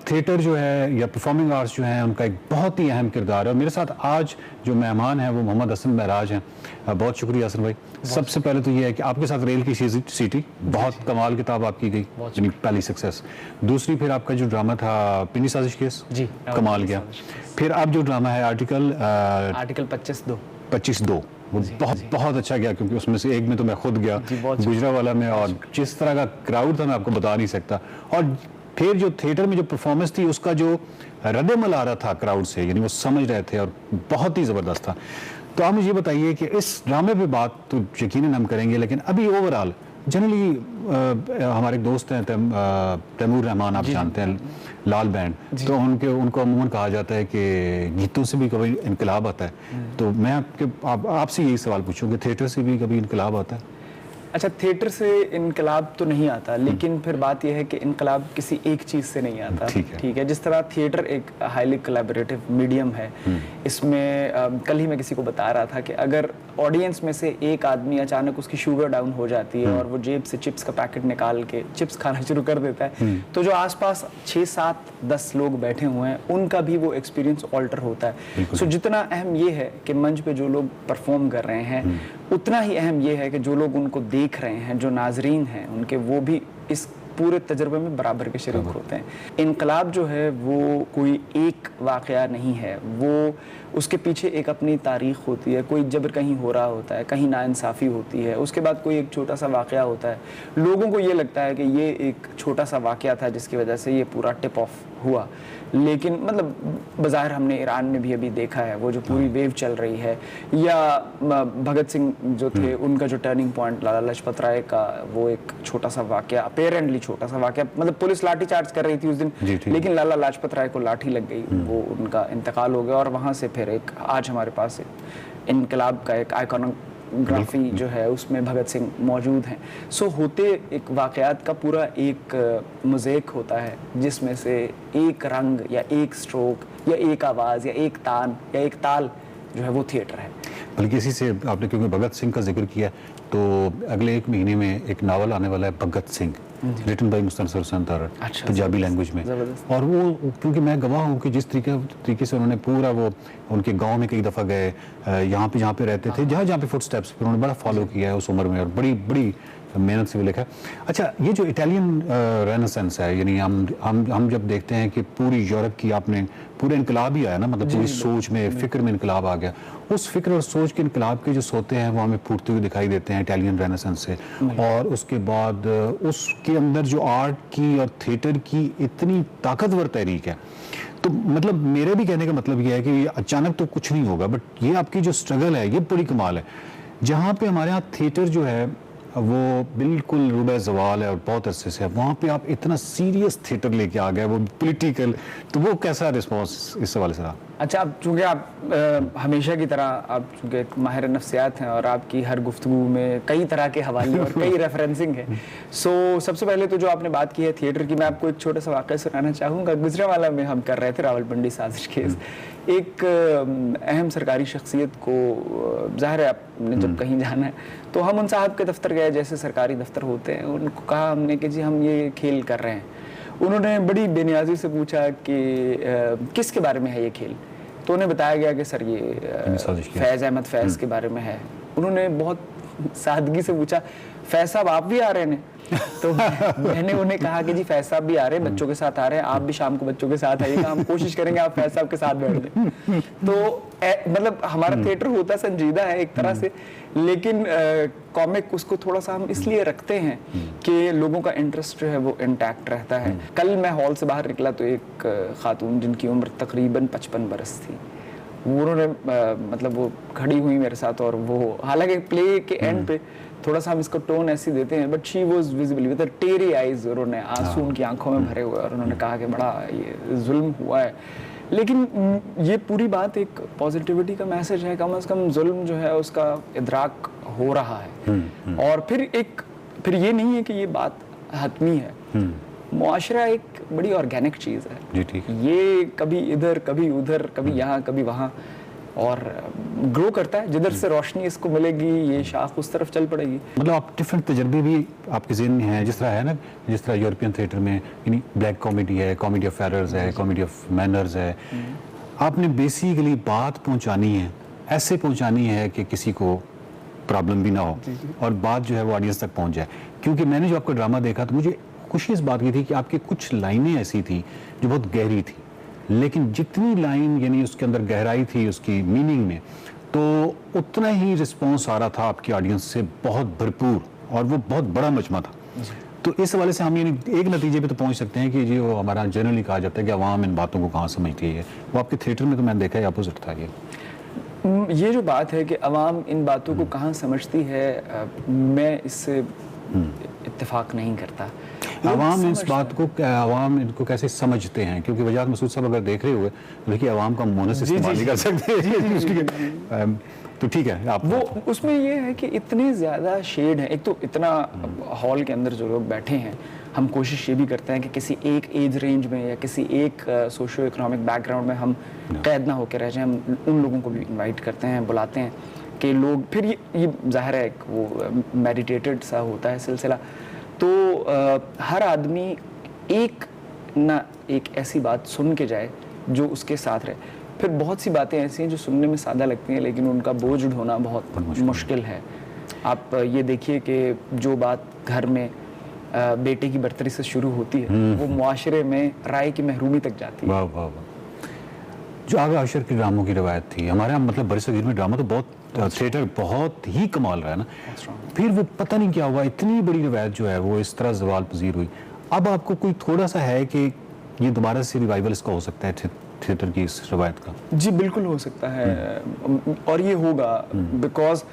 थिएटर जो है या परफॉर्मिंग आर्ट्स जो हैं उनका एक बहुत ही अहम किरदार है। और मेरे साथ आज जो मेहमान हैं वो मोहम्मद हसन महराज हैं। बहुत शुक्रिया हसन भाई। सबसे पहले तो ये है कि आपके साथ रेल की सीटी, बहुत कमाल किताब आपकी गई, यानी पहली सक्सेस। दूसरी फिर आपका जो ड्रामा था पिंडी साजिश केस, जी कमाल गया। फिर अब जो ड्रामा है आर्टिकल 25-2 वो बहुत अच्छा गया, क्योंकि उसमें से एक में तो मैं खुद गया गुजरावाला में, और जिस तरह का क्राउड था मैं आपको बता नहीं सकता। और फिर जो थिएटर में जो परफॉर्मेंस थी उसका जो रद्द-ए-अमल आ रहा था क्राउड से, यानी वो समझ रहे थे और बहुत ही ज़बरदस्त था। तो आप मुझे ये बताइए कि इस ड्रामे पे बात तो यकीनन हम करेंगे, लेकिन अभी ओवरऑल जनरली हमारे दोस्त हैं तैमूर रहमान, आप जानते हैं, लाल बैंड, तो उनको अमूमन कहा जाता है कि गीतों से भी कभी इनकलाब आता है। तो मैं आपसे यही सवाल पूछूँ कि थिएटर से भी कभी इनकलाब आता है? अच्छा, थिएटर से इनकलाब तो नहीं आता, लेकिन फिर बात यह है कि इनकलाब किसी एक चीज़ से नहीं आता। ठीक है। जिस तरह थिएटर एक हाईली कोलैबोरेटिव मीडियम है, इसमें कल ही मैं किसी को बता रहा था कि अगर ऑडियंस में से एक आदमी अचानक उसकी शुगर डाउन हो जाती है और वो जेब से चिप्स का पैकेट निकाल के चिप्स खाना शुरू कर देता है, तो जो आसपास 6-7-10 लोग बैठे हुए हैं उनका भी वो एक्सपीरियंस ऑल्टर होता है। सो जितना अहम ये है कि मंच पे जो लोग परफॉर्म कर रहे हैं, उतना ही अहम ये है कि जो लोग उनको देख रहे हैं, जो नाजरीन हैं उनके, वो भी इस पूरे तजर्बे में बराबर के शरीक होते हैं। इनकलाब जो है वो कोई एक वाक़या नहीं है, वो उसके पीछे एक अपनी तारीख़ होती है, कोई जबर कहीं हो रहा होता है, कहीं नाइंसाफ़ी होती है, उसके बाद कोई एक छोटा सा वाक़या होता है, लोगों को ये लगता है कि ये एक छोटा सा वाक़या था जिसकी वजह से ये पूरा टिप ऑफ हुआ। लेकिन मतलब बज़ाहिर हमने ईरान में भी अभी देखा है वो जो पूरी वेव चल रही है, या भगत सिंह जो थे उनका जो टर्निंग पॉइंट लाला लाजपत राय का वो एक छोटा सा वाक़या, अपेरेंटली छोटा सा वाक़या, मतलब पुलिस लाठी चार्ज कर रही थी उस दिन, लेकिन लाला लाजपत राय को लाठी लग गई, वो उनका इंतकाल हो गया और वहाँ से फिर एक आज हमारे पास इनकलाब का एक आइकॉनोग्राफी जो है उसमें भगत सिंह मौजूद हैं। सो होते एक वाक़यात का पूरा एक मोज़ेक होता है जिसमें से एक रंग या एक स्ट्रोक या एक आवाज़ या एक तान या एक ताल जो है वो थिएटर है। बल्कि इसी से आपने क्योंकि भगत सिंह का जिक्र किया तो अगले एक महीने में एक नावल आने वाला है Bhagat Singh, written by Mustansar Hussain Tarar, Punjabi language में। और वो क्योंकि मैं गवाह हूँ कि जिस तरीके से उन्होंने पूरा वो उनके गांव में कई दफ़ा गए, यहाँ पे जहाँ पे रहते थे, जहाँ पे फुटस्टेप्स पर उन्होंने बड़ा फॉलो किया है उस उम्र में और बड़ी बड़ी मेहनत से वो लिखा। अच्छा, ये जो इटालियन रेनेसेंस है, यानी हम जब देखते हैं कि पूरी यूरोप की आपने पूरे इनकलाब ही आया ना, मतलब पूरी सोच में फिक्र में इनकलाब आ गया, उस फिक्र और सोच के इनकलाब के जो सोते हैं वो हमें फूटते हुए दिखाई देते हैं इटालियन रेनेसेंस से। और उसके बाद उसके अंदर जो आर्ट की और थिएटर की इतनी ताकतवर तहरीक है, तो मतलब मेरे भी कहने का मतलब ये है कि अचानक तो कुछ नहीं होगा, बट ये आपकी जो स्ट्रगल है ये बड़ी कमाल है। जहाँ पे हमारे यहाँ थिएटर जो है वो बिल्कुल रुबे ज़वाल है और बहुत अरसे से, वहाँ पे आप इतना सीरियस थिएटर लेके आ गए, वो पॉलिटिकल, तो वो कैसा रिस्पॉन्स इस सवाल से रहा? अच्छा, आप चूँकि आप हमेशा की तरह आप चूँकि एक माहिर नफ्सियात हैं और आपकी हर गुफ्तगू में कई तरह के हवाले और कई रेफरेंसिंग है। सो सबसे पहले तो जो आपने बात की है थिएटर की, मैं आपको एक छोटा सा वाक़या सुनाना चाहूँगा। गुजरांवाला में हम कर रहे थे रावलपिंडी साजिश केस, एक अहम सरकारी शख्सियत को, ज़ाहिर है आपने जब कहीं जाना है तो हम उन साहब के दफ्तर गए, जैसे सरकारी दफ्तर होते हैं, उनको कहा हमने कि जी हम ये खेल कर रहे हैं। उन्होंने बड़ी बेनियाजी से पूछा कि किसके बारे में है ये खेल, तो उन्हें बताया गया कि सर ये फैज़ अहमद फैज़ के बारे में है। उन्होंने बहुत सादगी से पूछा, फैज़ साहब आप भी आ रहे हैं? तो मैंने उन्हें कहा कि जी फैज़ साहब भी आ रहे हैं, बच्चों के साथ आ रहे हैं, आप भी शाम को बच्चों के साथ आइएगा, हम कोशिश करेंगे आप फैज़ साहब के साथ बैठ जाएं। तो मतलब हमारा थिएटर होता संजीदा है एक तरह से, लेकिन कॉमिक उसको थोड़ा सा हम इसलिए रखते हैं कि लोगों का इंटरेस्ट जो है वो इंटैक्ट रहता है। कल मैं हॉल से बाहर निकला तो एक खातून जिनकी उम्र तकरीबन 55 बरस थी, उन्होंने मतलब वो खड़ी हुई मेरे साथ, और वो हालांकि प्ले के एंड पे थोड़ा सा हम इसको टोन ऐसी देते हैं, but she was visibly with teary eyes, और उन्होंने आंसू उनकी आंखों में भरे हुए, और उन्होंने कहा कि बड़ा ये जुल्म हुआ है। लेकिन ये पूरी बात एक पॉजिटिविटी का मैसेज है, कम से कम जुल्म जो है उसका इदराक हो रहा है। और फिर ये नहीं है कि ये बात हतमी है। मुआशरा एक बड़ी ऑर्गेनिक चीज़ है जी, ठीक। ये कभी इधर कभी उधर, कभी यहाँ कभी वहाँ, और ग्रो करता है। जिधर से रोशनी इसको मिलेगी ये शाख उस तरफ चल पड़ेगी। मतलब आप डिफरेंट तजर्बे भी आपके ज़हन में हैं, जिस तरह है ना, जिस तरह यूरोपियन थिएटर में यानी ब्लैक कॉमेडी है, कॉमेडी ऑफ एरर्स है, कॉमेडी ऑफ मैनर्स है। आपने बेसिकली बात पहुंचानी है, ऐसे पहुंचानी है कि किसी को प्रॉब्लम भी ना हो और बात जो है वो ऑडियंस तक पहुंच जाए। क्योंकि मैंने जो आपका ड्रामा देखा तो मुझे खुशी इस बात की थी कि आपकी कुछ लाइनें ऐसी थी जो बहुत गहरी थी, लेकिन जितनी लाइन यानी उसके अंदर गहराई थी उसकी मीनिंग में, तो उतना ही रिस्पॉन्स आ रहा था आपकी ऑडियंस से, बहुत भरपूर, और वो बहुत बड़ा मजमा था। तो इस हवाले से हम यानी एक नतीजे पे तो पहुंच सकते हैं कि जी वो हमारा जनरली कहा जाता है कि अवाम इन बातों को कहाँ समझती है। वो आपके थिएटर में तो मैंने देखा है अपोजिट था। ये जो बात है कि अवाम इन बातों को कहाँ समझती है, मैं इससे इत्तेफाक नहीं करता। अवाम इस बात को, अवाम इनको कैसे समझते हैं? क्योंकि वजाहत मसूद साहब अगर देख रहे हुए तो देखिए अवाम का मोनस इस्तेमाल नहीं कर सकते। तो ठीक है, आप वो उसमें ये है कि इतने ज़्यादा शेड हैं। एक तो इतना हॉल के अंदर जो लोग बैठे हैं, हम कोशिश ये भी करते हैं कि किसी एक एज रेंज में या किसी एक सोशियो इकोनॉमिक बैकग्राउंड में हम कैद ना होकर रह जाएं। हम उन लोगों को भी इनवाइट करते हैं, बुलाते हैं कि लोग, फिर ये ज़ाहिर है वो मेडिटेटेड सा होता है सिलसिला। तो हर आदमी एक ऐसी बात सुन के जाए जो उसके साथ रहे। फिर बहुत सी बातें ऐसी हैं जो सुनने में सादा लगती हैं, लेकिन उनका बोझ ढोना बहुत मुश्किल है। आप ये देखिए कि जो बात घर में बेटे की बर्तरी से शुरू होती है वो मुआशरे में राय की महरूमी तक जाती है। वाह वाह वाह। जो आगा अशर के ड्रामों की रवायत थी हमारे यहाँ, मतलब बरसगीर में ड्रामा तो बहुत, थिएटर बहुत ही कमाल रहा है ना, फिर वो पता नहीं क्या हुआ, इतनी बड़ी रवायत जो है वो इस तरह ज़वाल पजीर हुई। अब आपको कोई थोड़ा सा है कि ये दोबारा से रिवाइवल इसका हो सकता है थिएटर की इस रवायत का? जी बिल्कुल हो सकता है, और ये होगा बिकॉज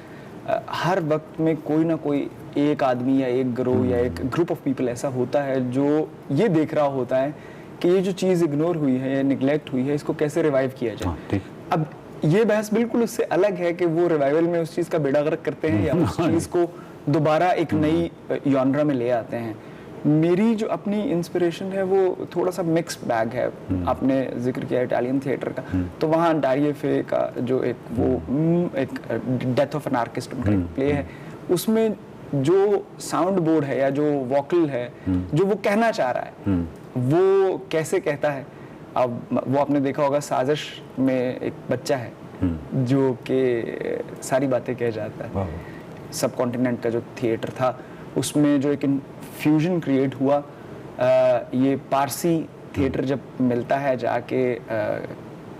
हर वक्त में कोई ना कोई एक आदमी या एक गिरोह या एक ग्रुप ऑफ पीपल ऐसा होता है जो ये देख रहा होता है कि ये जो चीज़ इग्नोर हुई है या निगलेक्ट हुई है इसको कैसे रिवाइव किया जाए। ठीक। अब ये बहस बिल्कुल उससे अलग है कि वो रिवाइवल में उस चीज़ का बेड़ा गर्क करते हैं या उस चीज़ को दोबारा एक नई जॉनरा में ले आते हैं। मेरी जो अपनी इंस्पिरेशन है वो थोड़ा सा मिक्स्ड बैग है। आपने जिक्र किया इटालियन थिएटर का, तो वहाँ डारिये फे का जो एक डेथ ऑफ एन आर्टिस्ट उनका प्ले है, उसमें जो साउंड बोर्ड है या जो वोकल है जो वो कहना चाह रहा है वो कैसे कहता है। अब वो आपने देखा होगा साजिश में एक बच्चा है जो कि सारी बातें कह जाता है। सब कॉन्टिनेंट का जो थिएटर था उसमें जो एक फ्यूजन क्रिएट हुआ, ये पारसी थिएटर जब मिलता है जाके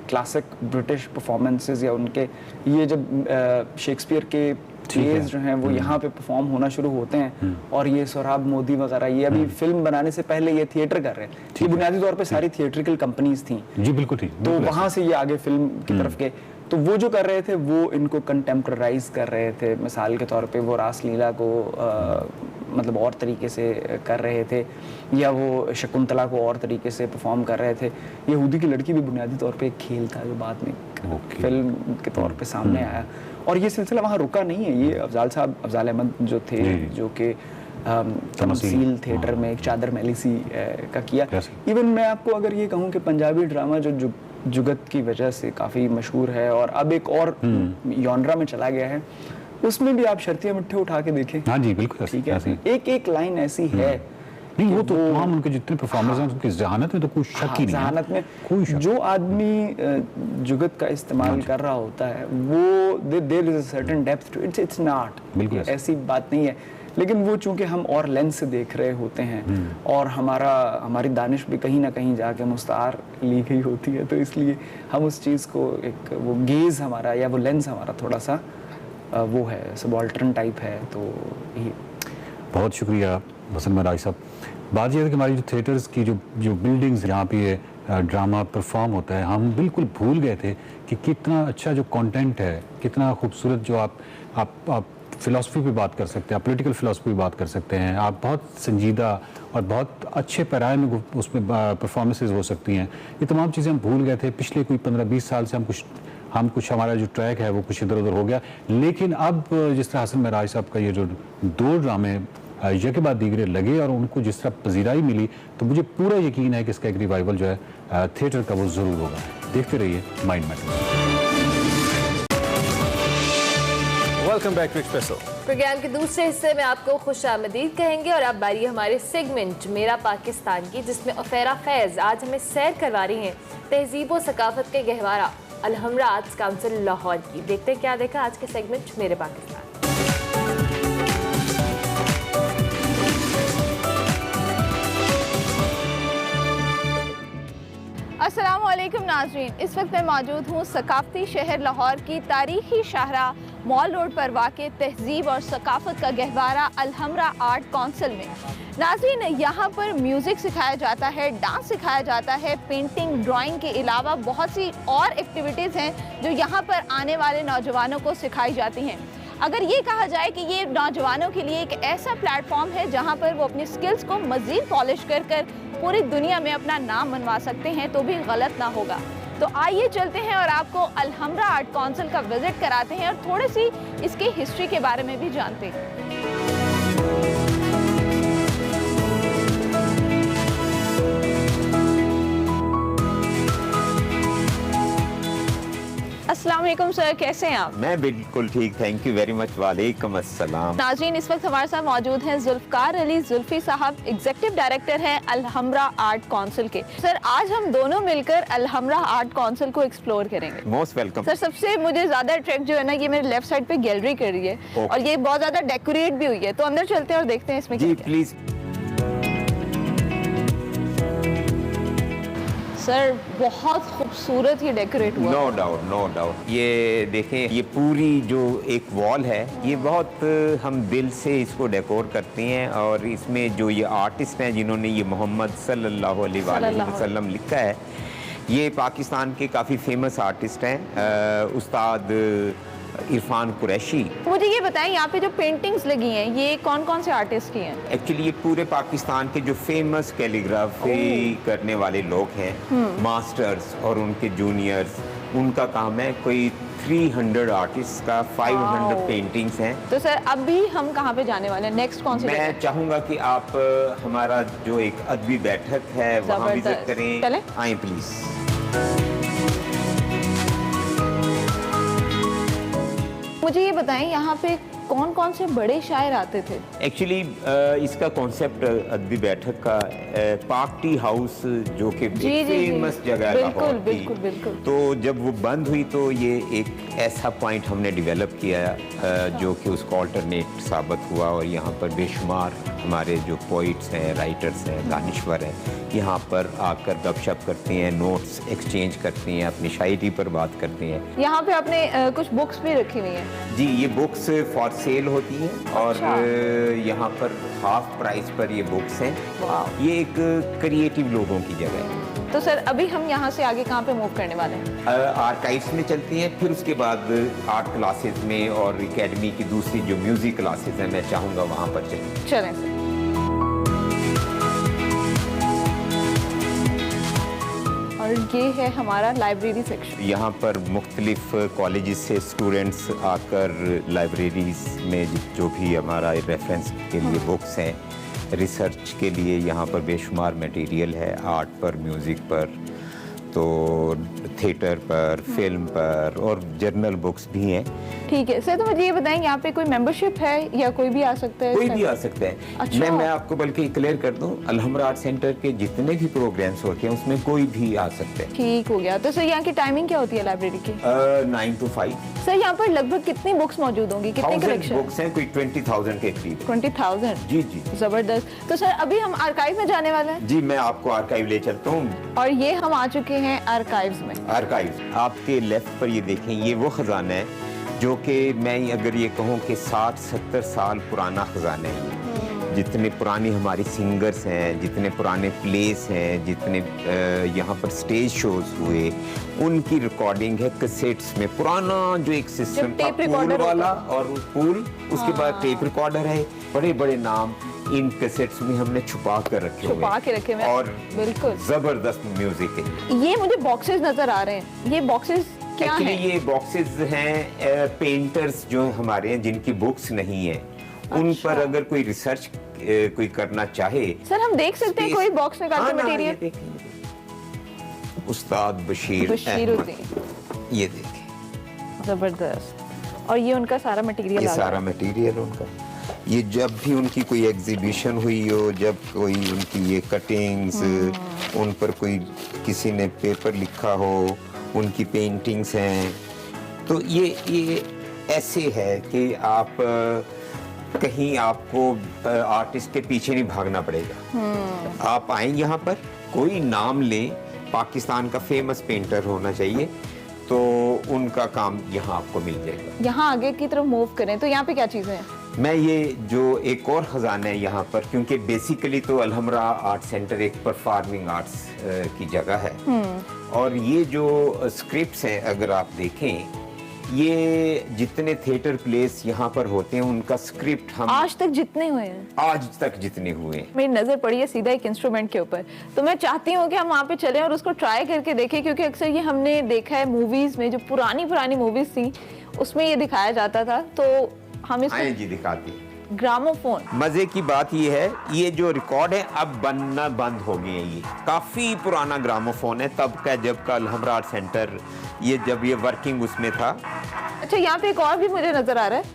क्लासिक ब्रिटिश परफॉर्मेंसेस या उनके ये जब शेक्सपियर के प्लेज जो हैं वो यहाँ पे परफॉर्म होना शुरू होते हैं और ये सोहराब मोदी वगैरह ये अभी फिल्म बनाने से पहले ये थिएटर कर रहे हैं, ये बुनियादी तौर पे सारी थिएट्रिकल कंपनीज थी। जी बिल्कुल ठीक। तो वहाँ से ये आगे फिल्म की तरफ के, तो वो जो कर रहे थे वो इनको कंटेम्परराइज कर रहे थे। मिसाल के तौर पे वो रासलीला को मतलब और तरीके से कर रहे थे, या वो शकुंतला को और तरीके से परफॉर्म कर रहे थे। यहूदी की लड़की भी बुनियादी तौर पे एक खेल था जो बाद में फिल्म के तौर पे सामने आया, और ये सिलसिला वहाँ रुका नहीं है। ये अफजाल अहमद जो थे जो कि तमसील थिएटर में एक चादर मैलिसी का किया। इवन मैं आपको अगर ये कहूँ कि पंजाबी ड्रामा जो जुगत की वजह से काफ़ी मशहूर है और अब एक और जॉनरा में चला गया है, उसमें भी आप शर्तिया मिट्ठे उठा के देखें। हाँ जी बिल्कुल ठीक है, एक लाइन ऐसी है। नहीं वो तो तमाम उनके जितने परफॉर्मर्स हैं उनकी ज़हानत में तो कोई शक ही नहीं है। ज़हानत में कोई शक। जो आदमी जुगत का इस्तेमाल कर रहा होता है वो there is a certain depth to it, it's not ऐसी बात नहीं है। लेकिन वो चूंकि हम और लेंस से देख रहे होते हैं और हमारी दानिश भी कहीं ना कहीं जाके मुस्तार ली गई होती है, तो इसलिए हम उस चीज़ को एक वो गेज हमारा या वो लेंस हमारा थोड़ा सा वो है सबाल्टर्न टाइप है। तो ये बहुत शुक्रिया हसन मराज साहब। बात यह है कि हमारी जो थिएटर्स की जो बिल्डिंग्स जहाँ पे ये ड्रामा परफॉर्म होता है, हम बिल्कुल भूल गए थे कि कितना अच्छा जो कंटेंट है, कितना खूबसूरत जो आप फ़िलासफ़ी पे बात कर सकते हैं, आप पॉलिटिकल फ़िलासफ़ी पे बात कर सकते हैं, आप बहुत संजीदा और बहुत अच्छे पैराए में उसमें परफॉर्मेंसेज हो सकती हैं। ये तमाम चीज़ें हम भूल गए थे। पिछले कोई 15-20 साल से हम कुछ हमारा जो ट्रैक है वो कुछ इधर उधर हो गया। लेकिन अब जिस तरह हसन मराज साहब का ये जो 2 ड्रामे एक के बाद दीगरे लगे और उनको जिस तरह पजीराई मिली, तो मुझे पूरा यकीन है कि इसका एक रिवाइवल जो है थिएटर का वो ज़रूर होगा। देखते रहिए mind matters. Welcome back to Expresso. Program के दूसरे हिस्से में आपको खुशामदीद कहेंगे और अब बारी हमारे सेगमेंट मेरा पाकिस्तान की, जिसमें अफेरा फैज़ आज हमें सैर करवा रही हैं तहजीब व सकाफत के गहवारा अलहमरा आर्ट्स काउंसिल लाहौर की। देखते हैं क्या देखा आज के सेगमेंट मेरे पाकिस्तान। अस्सलामुअलैकुम नाज़रीन, इस वक्त मैं मौजूद हूँ सकाफती शहर लाहौर की तारीखी शाहरा मॉल रोड पर वाक़े तहजीब और सकाफत का गहवारा अलहमरा आर्ट काउंसिल में। नाज़रीन, यहाँ पर म्यूज़िक सिखाया जाता है, डांस सिखाया जाता है, पेंटिंग ड्राइंग के अलावा बहुत सी और एक्टिविटीज़ हैं जो यहाँ पर आने वाले नौजवानों को सिखाई जाती हैं। अगर ये कहा जाए कि ये नौजवानों के लिए एक ऐसा प्लेटफॉर्म है जहाँ पर वो अपनी स्किल्स को मज़ीद पॉलिश कर कर पूरी दुनिया में अपना नाम बनवा सकते हैं तो भी गलत ना होगा। तो आइए चलते हैं और आपको अलहमरा आर्ट काउंसिल का विजिट कराते हैं और थोड़ी सी इसकी हिस्ट्री के बारे में भी जानते हैं। अस्सलाम वालेकुम सर, कैसे हैं आप? मैं बिल्कुल ठीक, थैंक यू वेरी मच। वालेकुम अस्सलाम। नाज़रीन, इस वक्त हमारे साथ मौजूद हैं जुल्फ़कार अली जुल्फ़ी साहब, एग्जीक्यूटिव डायरेक्टर हैं अलहमरा आर्ट काउंसिल के। सर, आज हम दोनों मिलकर अलहमरा आर्ट काउंसिल को एक्सप्लोर करेंगे। Most welcome. सर, सबसे मुझे ज्यादा अट्रैक्ट जो है ना, ये मेरे लेफ्ट साइड पे गैलरी कर रही है और ये बहुत ज्यादा डेकोरेट भी हुई है, तो अंदर चलते हैं और देखते हैं इसमें जी क्या प्लीज। सर बहुत खूबसूरत ये डेकोरेट हुआ। No doubt. ये देखें, ये पूरी जो एक वॉल है, ये बहुत हम दिल से इसको डेकोर करते हैं। और इसमें जो ये आर्टिस्ट हैं जिन्होंने ये मोहम्मद सल्लल्लाहु अलैहि वसल्लम लिखा है, ये पाकिस्तान के काफ़ी फेमस आर्टिस्ट हैं, उस्ताद इरफान कुरैशी। मुझे ये बताएं, यहाँ पे जो पेंटिंग्स लगी हैं ये कौन कौन से आर्टिस्ट की हैं? एक्चुअली ये पूरे पाकिस्तान के जो फेमस कैलीग्राफी करने वाले लोग हैं, मास्टर्स और उनके जूनियर्स, उनका काम है। कोई 300 आर्टिस्ट का 500 पेंटिंग्स हैं। तो सर अभी हम कहाँ पे जाने वाले हैं? नेक्स्ट कौन सी जगह? मैं चाहूँगा कि आप हमारा जो एक अदबी बैठक है वहाँ विजिट करें। आए प्लीज़। मुझे ये बताएं, यहाँ पे कौन कौन से बड़े शायर आते थे? एक्चुअली इसका कॉन्सेप्ट अदबी बैठक का पाक टी हाउस जो कि फेमस जगह है लाहौर की, बिल्कुल। तो जब वो बंद हुई तो ये एक ऐसा पॉइंट हमने डेवलप किया जो कि उसका ऑल्टरनेट साबित हुआ। और यहाँ पर बेशुमार हमारे जो पोइट्स हैं, राइटर्स हैं, दानिश्वर हैं, यहाँ पर आकर गपशप करते हैं, नोट्स एक्सचेंज करते हैं, अपनी शायरी पर बात करते हैं। यहाँ पे आपने कुछ बुक्स भी रखी हुई हैं? जी, ये बुक्स फॉर सेल होती हैं और यहाँ पर हाफ प्राइस पर ये बुक्स हैं। ये एक क्रिएटिव लोगों की जगह है। तो सर अभी हम यहाँ से आगे कहाँ पे मूव करने वाले हैं? आर्काइव्स में चलती हैं, फिर उसके बाद आर्ट क्लासेस में और एकेडमी की दूसरी जो म्यूजिक क्लासेस हैं, मैं चाहूँगा वहाँ पर चलें। चलें सर। और ये है हमारा लाइब्रेरी सेक्शन। यहाँ पर मुख्तलिफ कॉलेजेस से स्टूडेंट्स आकर लाइब्रेरीज में जो भी हमारा रेफरेंस के लिए बुक्स हैं, रिसर्च के लिए यहाँ पर बेशुमार मटेरियल है, आर्ट पर, म्यूज़िक पर, तो थिएटर पर, फिल्म पर, और जर्नल बुक्स भी हैं। ठीक है सर, तो मुझे ये बताएं, यहाँ पे कोई मेंबरशिप है या कोई भी आ सकता है? कोई भी आ सकता है। अच्छा। मैं आपको बल्कि क्लियर कर दूं, अलहमरा आर्ट सेंटर के जितने भी प्रोग्राम्स होते हैं उसमें कोई भी आ सकता है। ठीक हो गया। तो सर यहाँ की टाइमिंग क्या होती है लाइब्रेरी की? 9 to 5। सर यहाँ पर लगभग कितनी बुक्स मौजूद होंगी, कितने कलेक्शन? बुक्स हैं, कोई 20,000 के करीब। 20,000? जी जी, जबरदस्त। तो सर अभी हम आर्काइव में जाने वाले हैं? जी, मैं आपको आर्काइव ले चलता हूँ। और ये हम आ चुके हैं आर्काइव्स में। आर्काइव आपके लेफ्ट पर ये देखें, ये वो खजाना है जो कि मैं अगर ये कहूँ कि 60-70 साल पुराना खजाना है। जितने पुरानी हमारी सिंगर्स हैं, जितने पुराने प्लेस हैं, जितने यहाँ पर स्टेज शोज हुए, उनकी रिकॉर्डिंग है कैसेट्स में। पुराना जो एक सिस्टम था, पूल वाला, और पूल, उसके बाद टेप रिकॉर्डर है। बड़े बड़े नाम इन कैसेट्स में हमने छुपा के रखे हुए और बिल्कुल जबरदस्त म्यूजिक है। ये मुझे बॉक्सेस नजर आ रहे हैं, ये बॉक्सेस क्या हैं? ये बॉक्सेस हैं पेंटर्स जो हमारे हैं जिनकी बुक्स नहीं है। उन पर अगर कोई रिसर्च कोई करना चाहे। सर हम देख सकते हैं कोई बॉक्स निकाल के मटेरियल? उस्ताद बशीरुद्दीन, ये देखें, जबरदस्त। और ये उनका सारा मटेरियल, ये सारा मटेरियल उनका। ये जब भी उनकी कोई एग्जीबिशन हुई हो, जब कोई उनकी ये कटिंग्स, उन पर कोई किसी ने पेपर लिखा हो, उनकी पेंटिंग्स हैं। तो ये ऐसे है कि आप कहीं आपको आर्टिस्ट के पीछे नहीं भागना पड़ेगा। आप आए यहाँ पर, कोई नाम लें, पाकिस्तान का फेमस पेंटर होना चाहिए, तो उनका काम यहाँ आपको मिल जाएगा। यहाँ आगे की तरफ मूव करें तो यहाँ पे क्या चीजें हैं? मैं ये जो एक और खजाना है यहाँ पर, क्योंकि बेसिकली तो अलहमरा आर्ट सेंटर एक परफॉर्मिंग आर्ट्स की जगह है, और ये जो स्क्रिप्ट्स हैं अगर आप देखें, ये जितने थिएटर प्लेस यहाँ पर होते हैं उनका स्क्रिप्ट हम आज तक जितने हुए हैं, आज तक जितने हुए हैं, मेरी नजर पड़ी है सीधा एक इंस्ट्रूमेंट के ऊपर। तो मैं चाहती हूँ कि हम वहाँ पे चलें और उसको ट्राई करके देखें, क्योंकि अक्सर ये हमने देखा है मूवीज में, जो पुरानी मूवीज थी उसमें ये दिखाया जाता था। तो हम इसको जी दिखाते हैं। ग्रामोफोन। मजे की बात ये है, ये जो रिकॉर्ड है अब बनना बंद हो गए हैं। ये काफी पुराना ग्रामोफोन है, तब का जब का अलहमरा आर्ट सेंटर ये जब ये वर्किंग उसमें था। अच्छा, यहाँ पे एक और भी मुझे नजर आ रहा है,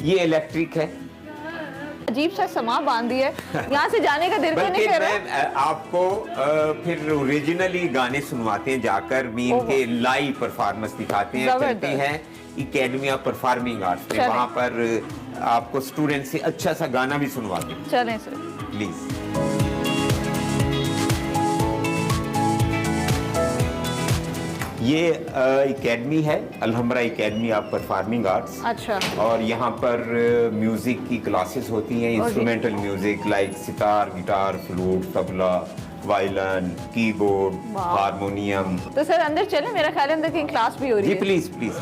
ये इलेक्ट्रिक है। अजीब सा समा बांध दिया है, यहाँ से जाने का दिल को नहीं कर रहा। आपको फिर ओरिजिनली गाने सुनवाते हैं जाकर, मीन के लाइव परफॉर्मेंस दिखाते हैं, करते हैं एकेडमी ऑफ परफॉर्मिंग आर्ट्स में। वहाँ पर आपको स्टूडेंट से अच्छा सा गाना भी सुनवाते हैं। चलें सर प्लीज। ये एकेडमी है, Alhamra academy of performing arts. अच्छा। और यहाँ पर म्यूजिक की क्लासेस होती हैं, instrumental music like sitar, guitar, flute, tabla, violin, keyboard, harmonium. तो सर अंदर चले, मेरा ख्याल है अंदर कहीं क्लास भी हो रही जी है। Please please.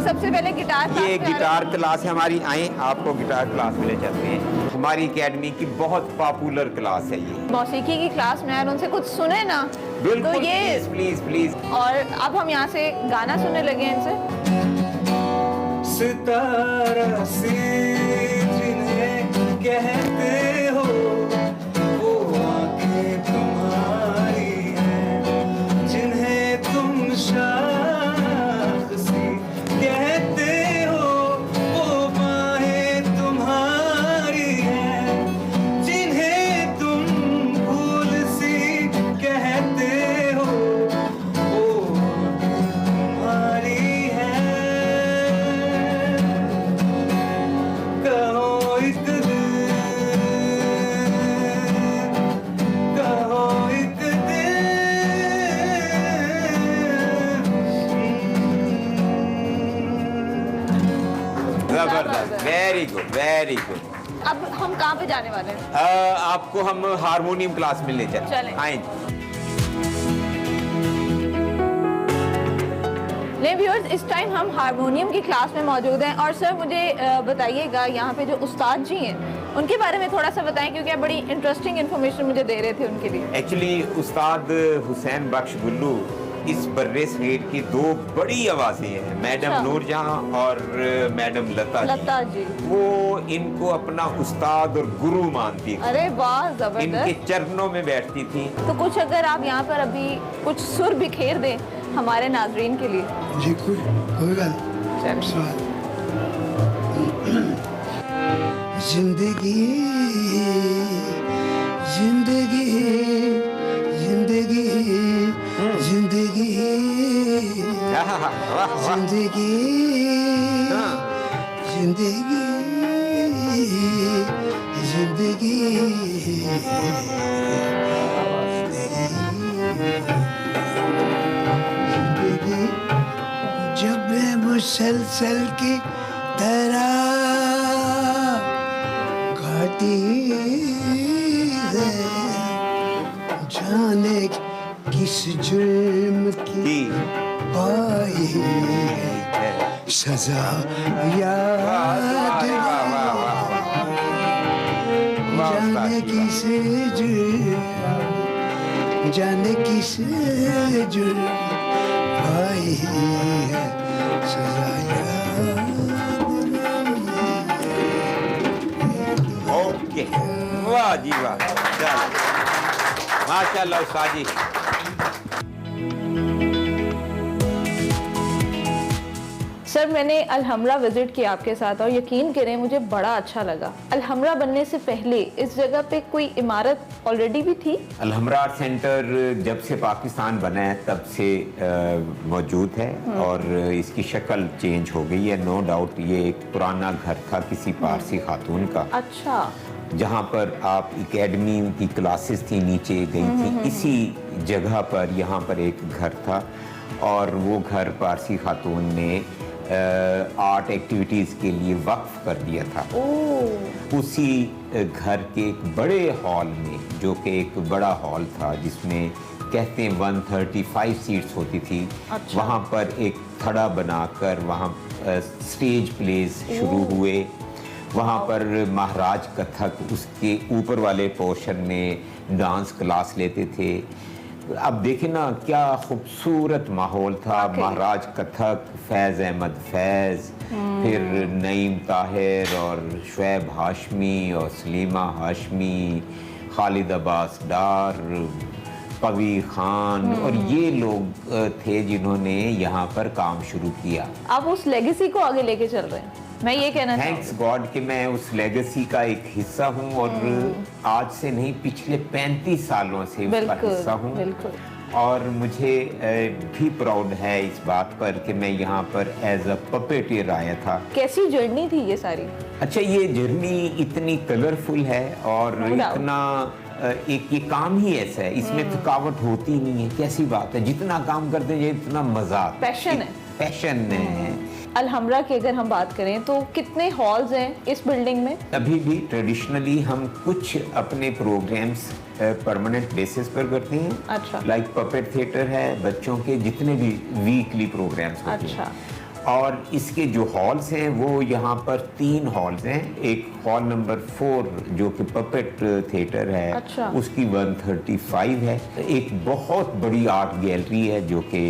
सबसे पहले गिटार ये गिटार क्लास है हमारी, आए आपको गिटार क्लास में ले चलते हैं। हमारी एकेडमी की बहुत पॉपुलर क्लास है ये। मौसीकी की क्लास में, और उनसे कुछ सुने ना। बिल्कुल, तो ये प्लीज प्लीज प्लीज। और अब हम यहाँ से गाना सुनने लगे हैं इनसे। सितारा से जिन्हें कहते हो वो आंखें तुम्हारी हैं, जिन्हें तुम शाख सी कहते हो वो बाहें तुम्हारी हैं, जिन्हें तुम फूल सी कहते हो वो आंखें तुम्हारी हैं। कहो एक दिन, कहो एक जबरदस्त, वेरी गुड वेरी गुड। अब हम कहाँ पे जाने वाले हैं? आपको हम हारमोनियम क्लास में ले चलते चलें। आए। नहीं व्यूअर्स, इस टाइम हम हारमोनियम की क्लास में मौजूद हैं। और सर मुझे बताइएगा, यहाँ पे जो उस्ताद जी हैं उनके बारे में थोड़ा सा बताएं, क्योंकि आप बड़ी इंटरेस्टिंग इन्फॉर्मेशन मुझे दे रहे थे उनके लिए। एक्चुअली उस्ताद हुसैन बख्श गुल्लू इस बर्रे सगीर की दो बड़ी आवाजें हैं, मैडम अच्छा। नूरजहां और मैडम लता जी। वो इनको अपना उस्ताद और गुरु मानती थी। अरे वाह, इनके जबरदस्त। चरणों में बैठती थी। तो कुछ अगर आप यहाँ पर अभी कुछ सुर बिखेर दें हमारे नाजरीन के लिए। जी कोई गल जिंदगी जिंदगी जिंदगी जिंदगी वाह, वाह, वाह। जिंदगी हाँ। जिंदगी जिंदगी जिंदगी जब मुसलसल की तरह घाटी है, जाने किस जुर्म की पाई है सजा याद जाने किस जुर्म, जाने किस जुर्म पाई है सजा याद। ओके, वाह जी वाह, चलो माशाल्लाह उस्ताद जी। सर मैंने अलहमरा विजिट किया आपके साथ, और यकीन करें मुझे बड़ा अच्छा लगा। अलहमरा बनने से पहले इस जगह पे कोई इमारत ऑलरेडी भी थी? अलहमरा सेंटर जब से पाकिस्तान बना है तब से मौजूद है, और इसकी शक्ल चेंज हो गई है। नो डाउट ये एक पुराना घर था किसी पारसी खातून का। अच्छा। जहाँ पर आप एकेडमी की क्लासेस थी नीचे गई थी, इसी जगह पर यहाँ पर एक घर था, और वो घर पारसी खातून ने आर्ट एक्टिविटीज़ के लिए वक्फ कर दिया था। उसी घर के एक बड़े हॉल में, जो कि एक बड़ा हॉल था जिसमें कहते हैं 135 सीट्स होती थी। अच्छा। वहाँ पर एक थड़ा बनाकर वहाँ स्टेज प्लेस शुरू हुए। वहाँ पर महाराज कथक उसके ऊपर वाले पोर्शन में डांस क्लास लेते थे। अब देखें ना क्या खूबसूरत माहौल था। महाराज कथक, फैज़ अहमद फैज़, फिर नईम ताहिर और शुएब हाशमी और सलीमा हाशमी, खालिद अब्बास डार, कवी खान, और ये लोग थे जिन्होंने यहाँ पर काम शुरू किया। आप उस लेगेसी को आगे लेके चल रहे हैं, मैं ये कहना चाहूँगी। थैंक्स गॉड कि मैं उस लेगेसी का एक हिस्सा हूँ, और आज से नहीं पिछले 35 सालों से उसका हिस्सा हूँ। बिल्कुल। और मुझे भी प्राउड है इस बात पर कि मैं यहाँ पर एज अ पपेटियर आया था। कैसी जर्नी थी ये सारी? अच्छा, ये जर्नी इतनी कलरफुल है और इतना एक ये काम ही ऐसा है, इसमें थकावट होती ही नहीं है। कैसी बात है, जितना काम करते हैं इतना मजा आता है, पैशन है। पैशन है। अलहमरा की अगर हम बात करें तो कितने हॉल्स हैं इस बिल्डिंग में? अभी भी ट्रेडिशनली हम कुछ अपने प्रोग्राम्स परमानेंट बेसिस पर करते हैं। अच्छा। लाइक पपेट थिएटर है, बच्चों के जितने भी वीकली प्रोग्राम्स होते हैं। अच्छा। और इसके जो हॉल्स हैं वो यहाँ पर 3 हॉल्स हैं। एक हॉल नंबर 4 जो कि पपेट थिएटर है, अच्छा। उसकी 135 है। एक बहुत बड़ी आर्ट गैलरी है जो कि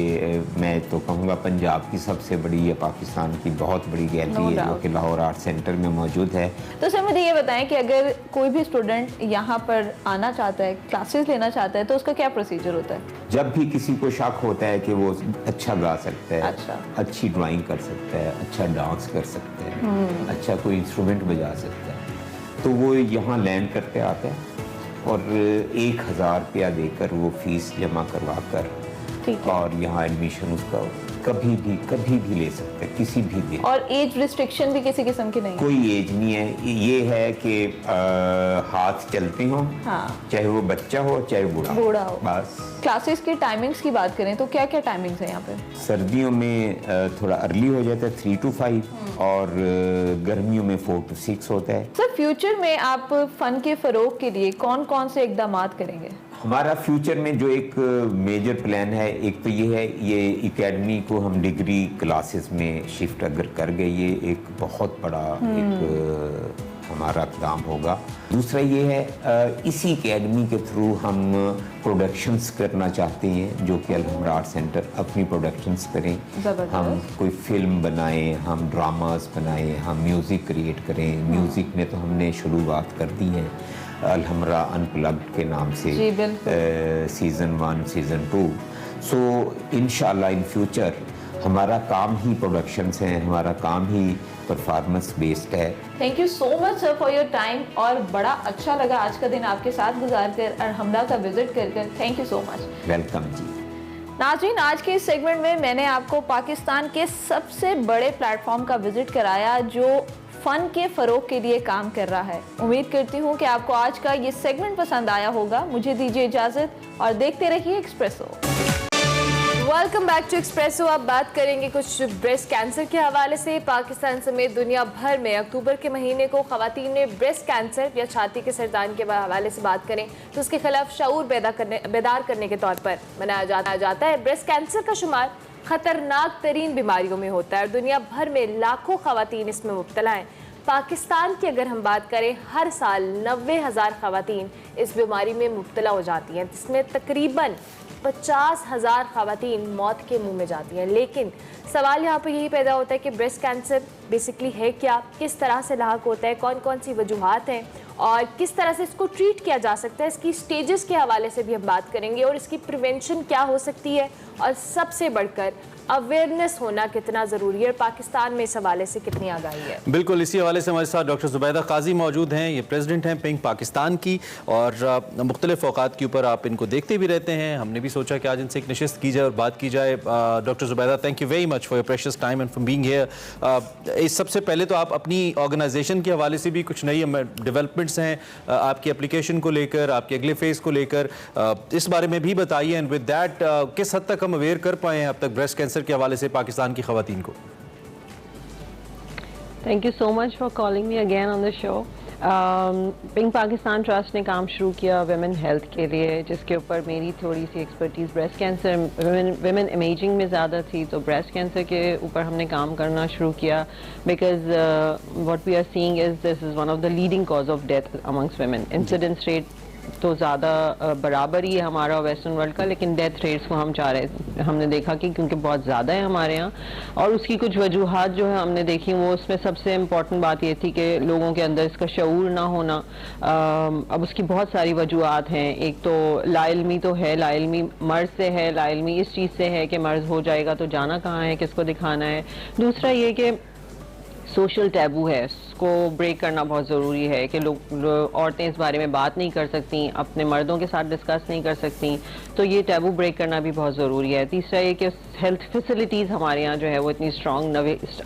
मैं तो कहूँगा पंजाब की सबसे बड़ी या पाकिस्तान की बहुत बड़ी गैलरी है जो कि लाहौर आर्ट सेंटर में मौजूद है। तो सर मुझे ये बताएं कि अगर कोई भी स्टूडेंट यहाँ पर आना चाहता है, क्लासेस लेना चाहता है, तो उसका क्या प्रोसीजर होता है? जब भी किसी को शक होता है कि वो अच्छा गा सकता है, अच्छा। अच्छी ड्राइंग कर सकता है, अच्छा डांस कर सकता है, अच्छा कोई इंस्ट्रूमेंट बजा सकता है, तो वो यहाँ लैंड करके आता है और 1000 रुपया देकर वो फीस जमा करवा कर और यहाँ एडमिशन उसका कभी भी ले सकते हैं, किसी भी दिन। और एज रिस्ट्रिक्शन भी किसी किस्म की नहीं है? कोई एज नहीं है। ये है कि हाथ चलते हो, हाँ। चाहे वो बच्चा हो चाहे बूढ़ा हो, बस। क्लासेस की टाइमिंग्स की बात करें तो क्या क्या टाइमिंग्स हैं यहाँ पे? सर्दियों में थोड़ा अर्ली हो जाता है 3 to 5 और गर्मियों में 4 to 6 होता है। सर फ्यूचर में आप फन के फरोग के लिए कौन कौन से इकदामात करेंगे? हमारा फ्यूचर में जो एक मेजर प्लान है, एक तो ये है, ये एकेडमी को हम डिग्री क्लासेस में शिफ्ट अगर कर गए, ये एक बहुत बड़ा एक हमारा काम होगा। दूसरा ये है इसी एकेडमी के थ्रू हम प्रोडक्शंस करना चाहते हैं, जो कि अलहमरा आर्ट सेंटर अपनी प्रोडक्शंस करें। हम कोई फिल्म बनाएं, हम ड्रामास बनाएं, हम म्यूज़िक क्रिएट करें। म्यूज़िक में तो हमने शुरुआत कर दी है अलहमरा अनप्लग्ड के नाम से, सीज़न 1 सीज़न 2। सो इंशाल्लाह इन फ्यूचर हमारा काम ही प्रोडक्शंस हैं, हमारा काम ही परफॉर्मेंस बेस्ड है। Thank you so much sir for your time, और बड़ा अच्छा लगा आज का दिन आपके साथ गुजार कर और अलहमरा का विजिट कर। Thank you so much. Welcome जी। नाज़रीन, आज के इस सेगमेंट में मैंने आपको पाकिस्तान के सबसे बड़े प्लेटफॉर्म का विजिट कराया जो फन के फरोग के लिए काम कर रहा है। उम्मीद करती हूँ कि आपको आज का ये सेगमेंट पसंद आया होगा। मुझे दीजिए इजाजत और देखते रहिए Expresso. Welcome back to Expresso. अब बात करेंगे कुछ ब्रेस्ट कैंसर के हवाले से। पाकिस्तान समेत दुनिया भर में अक्टूबर के महीने को खवातीन में ब्रेस्ट कैंसर या छाती के सरतान के हवाले से बात करें तो उसके खिलाफ शऊर बेदार करने के तौर पर मनाया जाता है। ब्रेस्ट कैंसर का शुमार खतरनाक तरीन बीमारियों में होता है और दुनिया भर में लाखों खवातीन इसमें मुब्तला हैं। पाकिस्तान की अगर हम बात करें, हर साल 90,000 खवातीन इस बीमारी में मुब्तला हो जाती हैं, जिसमें तकरीबन 50,000 खवातीन मौत के मुंह में जाती हैं। लेकिन सवाल यहाँ पर यही पैदा होता है कि ब्रेस्ट कैंसर बेसिकली है क्या, किस तरह से लाहक होता है, कौन कौन सी वजूहात हैं और किस तरह से इसको ट्रीट किया जा सकता है। इसकी स्टेजेस के हवाले से भी हम बात करेंगे और इसकी प्रिवेंशन क्या हो सकती है और सबसे बढ़कर अवेयरनेस होना कितना ज़रूरी है और पाकिस्तान में इस हवाले से कितनी आगाही है। बिल्कुल, इसी हवाले से हमारे साथ डॉक्टर जुबैदा काजी मौजूद हैं। ये प्रेसिडेंट हैं पिंक पाकिस्तान की और मुख्तलिफ औकात के ऊपर आप इनको देखते भी रहते हैं। हमने भी सोचा कि आज इनसे एक नशिस्त की जाए और बात की जाए। Doctor Zubaida, thank you very much for your precious time and for being here. इस सबसे पहले तो आप अपनी ऑर्गेनाइजेशन के हवाले से भी कुछ नई डेवलपमेंट्स हैं आपकी एप्लीकेशन को लेकर, आपके अगले फेज़ को लेकर, इस बारे में भी बताइए। एंड विद दैट किस हद तक हम अवेयर कर पाए हैं अब तक ब्रेस्ट कैंसर के हवाले से पाकिस्तान की खवातीन को? Thank you so much for calling me again on the show. Pink Pakistan trust ने काम शुरू किया विमेन हेल्थ के लिए, जिसके ऊपर मेरी थोड़ी सी expertise breast cancer women imaging में ज़्यादा थी, तो ब्रेस्ट कैंसर के ऊपर हमने काम करना शुरू किया because what we are seeing is this is one of the leading cause of death amongst women. Incidence rate तो ज़्यादा बराबर ही है हमारा वेस्टर्न वर्ल्ड का, लेकिन डेथ रेट्स को हम चाह रहे हमने देखा कि क्योंकि बहुत ज़्यादा है हमारे यहाँ, और उसकी कुछ वजूहात जो है हमने देखी, वो उसमें सबसे इम्पॉर्टेंट बात ये थी कि लोगों के अंदर इसका शऊर ना होना। अब उसकी बहुत सारी वजूहात हैं। एक तो लाइल्मी तो है, लाइल्मी मर्ज से है, लाइल्मी इस चीज़ से है कि मर्ज हो जाएगा तो जाना कहाँ है, किसको दिखाना है। दूसरा ये कि सोशल टैबू है, उसको ब्रेक करना बहुत ज़रूरी है कि लोग औरतें इस बारे में बात नहीं कर सकती, अपने मर्दों के साथ डिस्कस नहीं कर सकती, तो ये टैबू ब्रेक करना भी बहुत ज़रूरी है। तीसरा ये कि हेल्थ फैसिलिटीज़ हमारे यहाँ जो है वो इतनी स्ट्रॉन्ग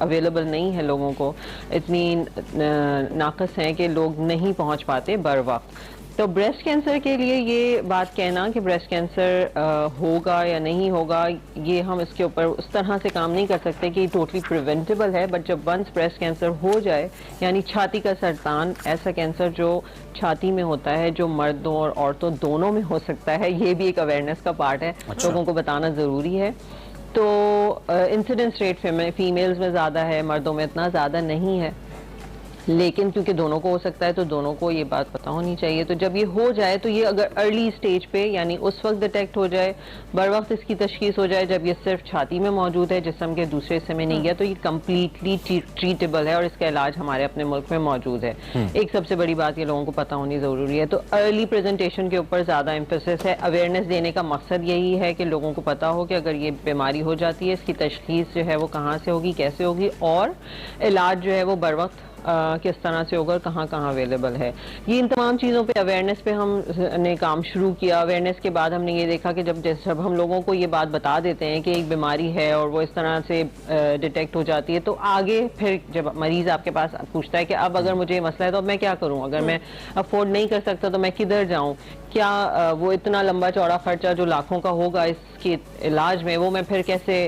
अवेलेबल नहीं है, लोगों को इतनी नाकस हैं कि लोग नहीं पहुँच पाते बर वक्त। तो ब्रेस्ट कैंसर के लिए ये बात कहना कि ब्रेस्ट कैंसर होगा या नहीं होगा, ये हम इसके ऊपर उस तरह से काम नहीं कर सकते कि टोटली प्रिवेंटेबल है। बट जब वंस ब्रेस्ट कैंसर हो जाए, यानी छाती का सरतान, ऐसा कैंसर जो छाती में होता है, जो मर्दों और औरतों दोनों में हो सकता है, ये भी एक अवेयरनेस का पार्ट है। अच्छा। लोगों को बताना ज़रूरी है। तो इंसिडेंस रेट फीमेल्स में ज़्यादा है, मर्दों में इतना ज़्यादा नहीं है, लेकिन क्योंकि दोनों को हो सकता है तो दोनों को ये बात पता होनी चाहिए। तो जब ये हो जाए तो ये अगर अर्ली स्टेज पे, यानी उस वक्त डिटेक्ट हो जाए, बर वक्त इसकी तशखीस हो जाए जब ये सिर्फ छाती में मौजूद है, जिस्म के दूसरे हिस्से में नहीं गया, तो ये कम्प्लीटली ट्रीटेबल है और इसका इलाज हमारे अपने मुल्क में मौजूद है। एक सबसे बड़ी बात ये लोगों को पता होनी ज़रूरी है। तो अर्ली प्रेजेंटेशन के ऊपर ज़्यादा एम्फेसिस है। अवेयरनेस देने का मकसद यही है कि लोगों को पता हो कि अगर ये बीमारी हो जाती है, इसकी तशखीस जो है वो कहाँ से होगी, कैसे होगी, और इलाज जो है वो बर वक्त किस तरह से होगा, कहाँ कहाँ अवेलेबल है। ये इन तमाम चीज़ों पे अवेयरनेस पे हमने काम शुरू किया। अवेयरनेस के बाद हमने ये देखा कि जब हम लोगों को ये बात बता देते हैं कि एक बीमारी है और वो इस तरह से डिटेक्ट हो जाती है, तो आगे फिर जब मरीज़ आपके पास पूछता है कि अब अगर मुझे मसला है तो अब मैं क्या करूँ, अगर मैं अफोर्ड नहीं कर सकता तो मैं किधर जाऊँ, क्या वो इतना लंबा चौड़ा खर्चा जो लाखों का होगा इसके इलाज में, वो मैं फिर कैसे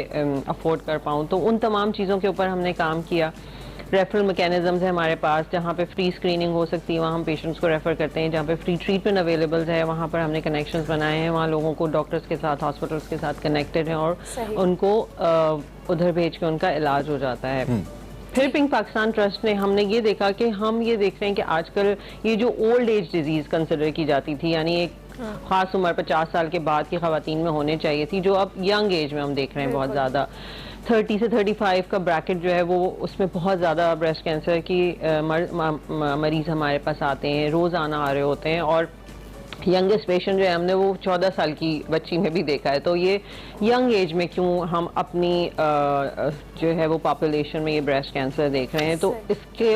अफोर्ड कर पाऊँ। तो उन तमाम चीज़ों के ऊपर हमने काम किया। रेफरल मैकेनिज्म्स है हमारे पास, जहाँ पे फ्री स्क्रीनिंग हो सकती है वहाँ हम पेशेंट्स को रेफर करते हैं। जहाँ पे फ्री ट्रीटमेंट अवेलेबल है वहाँ पर हमने कनेक्शंस बनाए हैं, वहाँ लोगों को डॉक्टर्स के साथ, हॉस्पिटल्स के साथ कनेक्टेड हैं और उनको उधर भेज के उनका इलाज हो जाता है। फिर पिंक पाकिस्तान ट्रस्ट ने, हमने ये देखा कि हम ये देख रहे हैं कि आजकल ये जो ओल्ड एज डिजीज़ कंसिडर की जाती थी, यानी एक खास उम्र 50 साल के बाद की खवातीन में होने चाहिए थी, जो अब यंग एज में हम देख रहे हैं बहुत ज़्यादा। 30 से 35 का ब्रैकेट जो है वो, उसमें बहुत ज़्यादा ब्रेस्ट कैंसर की मरीज़ हमारे पास आते हैं, रोज़ाना आ रहे होते हैं। और यंगेस्ट पेशेंट जो है हमने वो 14 साल की बच्ची में भी देखा है। तो ये यंग एज में क्यों हम अपनी जो है वो पॉपुलेशन में ये ब्रेस्ट कैंसर देख रहे हैं, तो इसके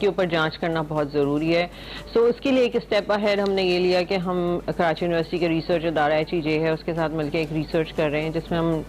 ऊपर जांच करना बहुत ज़रूरी है। सो इसके लिए एक स्टेप अहेड हमने ये लिया कि हम कराची यूनिवर्सिटी के रिसर्च अदारा HEJ है, उसके साथ मिलकर एक रिसर्च कर रहे हैं जिसमें हम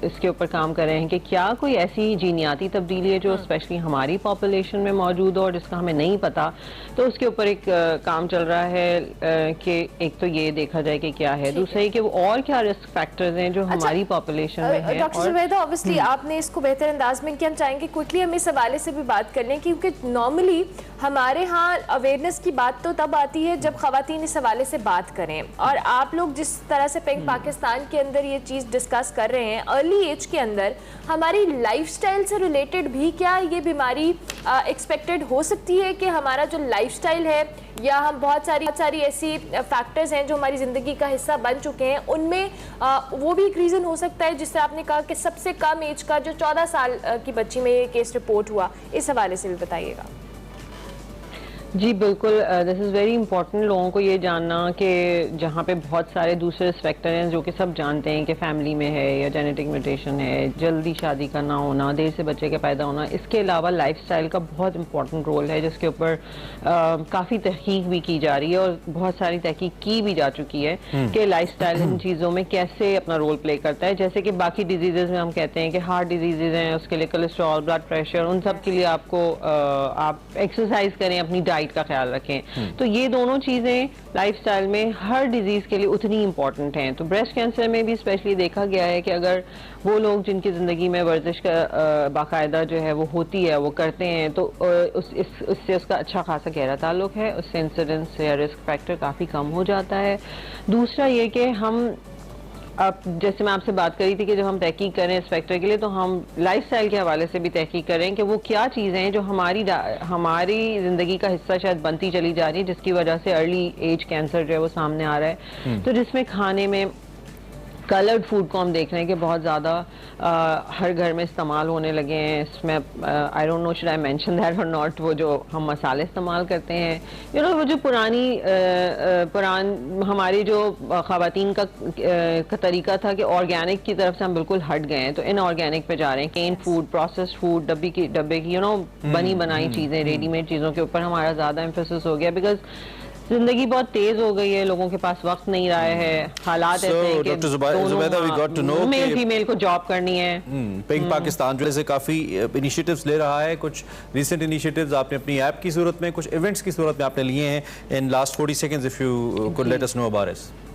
इसके ऊपर काम कर रहे हैं कि क्या कोई ऐसी जीनियाती तब्दीली है जो स्पेशली हमारी पॉपुलेशन में मौजूद हो और जिसका हमें नहीं पता। तो उसके ऊपर एक काम चल रहा है कि एक तो ये देखा जाए कि क्या है, दूसरा ये कि वो और क्या रिस्क फैक्टर्स हैं जो हमारी पॉपुलेशन में है। डॉक्टर जुबैदा, ऑब्वियसली आपने इसको बेहतर अंदाज में किया, हम चाहेंगे क्विकली हम इस हवाले से भी बात कर लें, क्योंकि नॉर्मली हमारे यहाँ अवेयरनेस की बात तो तब आती है जब खवातीन इस हवाले से बात करें, और आप लोग जिस तरह से पिंक पाकिस्तान के अंदर ये चीज़ डिस्कस कर रहे हैं, अर्ली एज के अंदर हमारी लाइफस्टाइल से रिलेटेड भी क्या ये बीमारी एक्सपेक्टेड हो सकती है कि हमारा जो लाइफस्टाइल है, या हम बहुत सारी ऐसी फैक्टर्स हैं जो हमारी ज़िंदगी का हिस्सा बन चुके हैं, उनमें वो भी एक रीज़न हो सकता है। जिससे आपने कहा कि सबसे कम एज का जो 14 साल की बच्ची में ये केस रिपोर्ट हुआ, इस हवाले से भी बताइएगा। जी बिल्कुल, दिस इज़ वेरी इंपॉर्टेंट लोगों को ये जानना कि जहाँ पे बहुत सारे दूसरे फैक्टर हैं जो कि सब जानते हैं कि फैमिली में है या जेनेटिक म्यूटेशन है, जल्दी शादी का ना होना, देर से बच्चे के पैदा होना, इसके अलावा लाइफस्टाइल का बहुत इंपॉर्टेंट रोल है जिसके ऊपर काफ़ी तहकीक भी की जा रही है और बहुत सारी तहकीक की भी जा चुकी है कि लाइफस्टाइल इन चीज़ों में कैसे अपना रोल प्ले करता है। जैसे कि बाकी डिजीज़ में हम कहते हैं कि हार्ट डिजीज़ हैं, उसके लिए कोलेस्ट्रॉल, ब्लड प्रेशर, उन सब के लिए आपको आप एक्सरसाइज करें, अपनी डाइट का ख्याल रखें। तो ये दोनों चीज़ें लाइफस्टाइल में हर डिजीज़ के लिए उतनी इंपॉर्टेंट हैं। तो ब्रेस्ट कैंसर में भी स्पेशली देखा गया है कि अगर वो लोग जिनकी ज़िंदगी में वर्जिश का बाकायदा जो है वो होती है, वो करते हैं, तो उससे उसका अच्छा खासा गहरा ताल्लुक है, उससे इंसिडेंस या रिस्क फैक्टर काफ़ी कम हो जाता है। दूसरा ये कि हम, अब जैसे मैं आपसे बात करी थी कि जब हम तहकीक करें इस फैक्टर के लिए, तो हम लाइफस्टाइल के हवाले से भी तहकीक करें कि वो क्या चीज़ें हैं जो हमारी ज़िंदगी का हिस्सा शायद बनती चली जा रही है, जिसकी वजह से अर्ली एज कैंसर जो है वो सामने आ रहा है। तो जिसमें खाने में कलर्ड फूड को हम देख रहे हैं कि बहुत ज़्यादा हर घर में इस्तेमाल होने लगे हैं। इसमें I don't know should I mention that और नॉट, वो जो हम मसाले इस्तेमाल करते हैं, यू नो, वो जो हमारी जो ख़वातीन का तरीका था कि ऑर्गेनिक की तरफ से हम बिल्कुल हट गए हैं, तो इन ऑर्गेनिक पे जा रहे हैं। केन फूड, प्रोसेस्ड फूड, डब्बे की यू नो बनी बनाई चीज़ें, रेडीमेड चीज़ों के ऊपर हमारा ज़्यादा एम्फेसिस हो गया, बिकॉज जिंदगी बहुत तेज हो गई है, लोगों के पास वक्त नहीं रहा है, हालात ऐसे हैं कि Dr. Zubaida, we got to know male female को जॉब करनी है। पिंक पाकिस्तान जो है काफ़ी इनिशिएटिव्स ले रहा है, कुछ रिसेंट इनिशिएटिव्स आपने अपनी ऐप की सूरत में, कुछ इवेंट्स की सूरत में आपने लिए हैं in last 40 seconds, if you could let us know about it.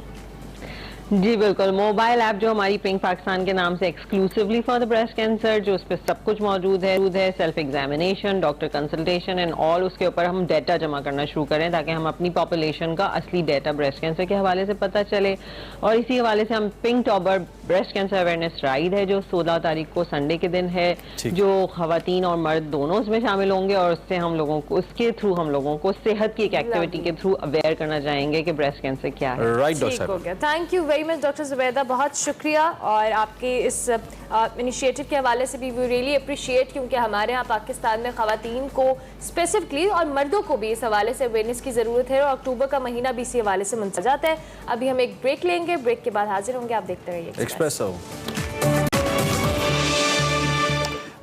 जी बिल्कुल, मोबाइल ऐप जो हमारी पिंक पाकिस्तान के नाम से exclusively for the breast cancer, जो उस पर सब कुछ मौजूद है self examination, doctor consultation and all, उसके ऊपर हम डेटा जमा करना शुरू करें ताकि हम अपनी पॉपुलेशन का असली डेटा ब्रेस्ट कैंसर के हवाले से पता चले। और इसी हवाले से हम pink tabor breast cancer awareness ride है जो 16 तारीख को संडे के दिन है, जो खवातीन और मर्द दोनों उसमें शामिल होंगे और उससे हम लोगों को, उसके थ्रू हम लोगों को सेहत की एक एक्टिविटी के थ्रू अवेयर करना चाहेंगे कि ब्रेस्ट कैंसर क्या है। राइट डॉक्टर साहब, thank you very much doctor Zubaida, बहुत शुक्रिया। और आपके इस इनिशिएटिव के हवाले से भी वी रियली अप्रिशिएट, क्योंकि हमारे यहाँ पाकिस्तान में खवातीन को स्पेसिफिकली और मर्दों को भी इस हवाले से अवेयरनेस की ज़रूरत है और अक्टूबर का महीना भी इसी हवाले से मनसा जाता है। अभी हम एक ब्रेक लेंगे, ब्रेक के बाद हाजिर होंगे, आप देखते रहिए Expresso.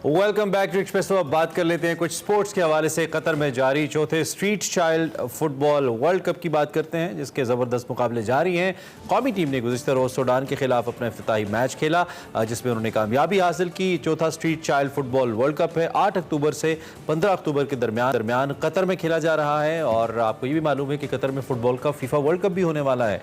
Welcome back to Expresso. अब बात कर लेते हैं कुछ स्पोर्ट्स के हवाले से। कतर में जारी चौथे street child football world cup की बात करते हैं, जिसके ज़बरदस्त मुकाबले जारी हैं। कौमी टीम ने गुज़िश्ता रोज़ सूडान के खिलाफ अपना इफ्तिताही मैच खेला, जिसमें उन्होंने कामयाबी हासिल की। चौथा street child football world cup है, 8 अक्टूबर से 15 अक्टूबर के दरमियान कतर में खेला जा रहा है। और आपको ये भी मालूम है कि कतर में फुटबॉल का फीफा वर्ल्ड कप भी होने वाला है।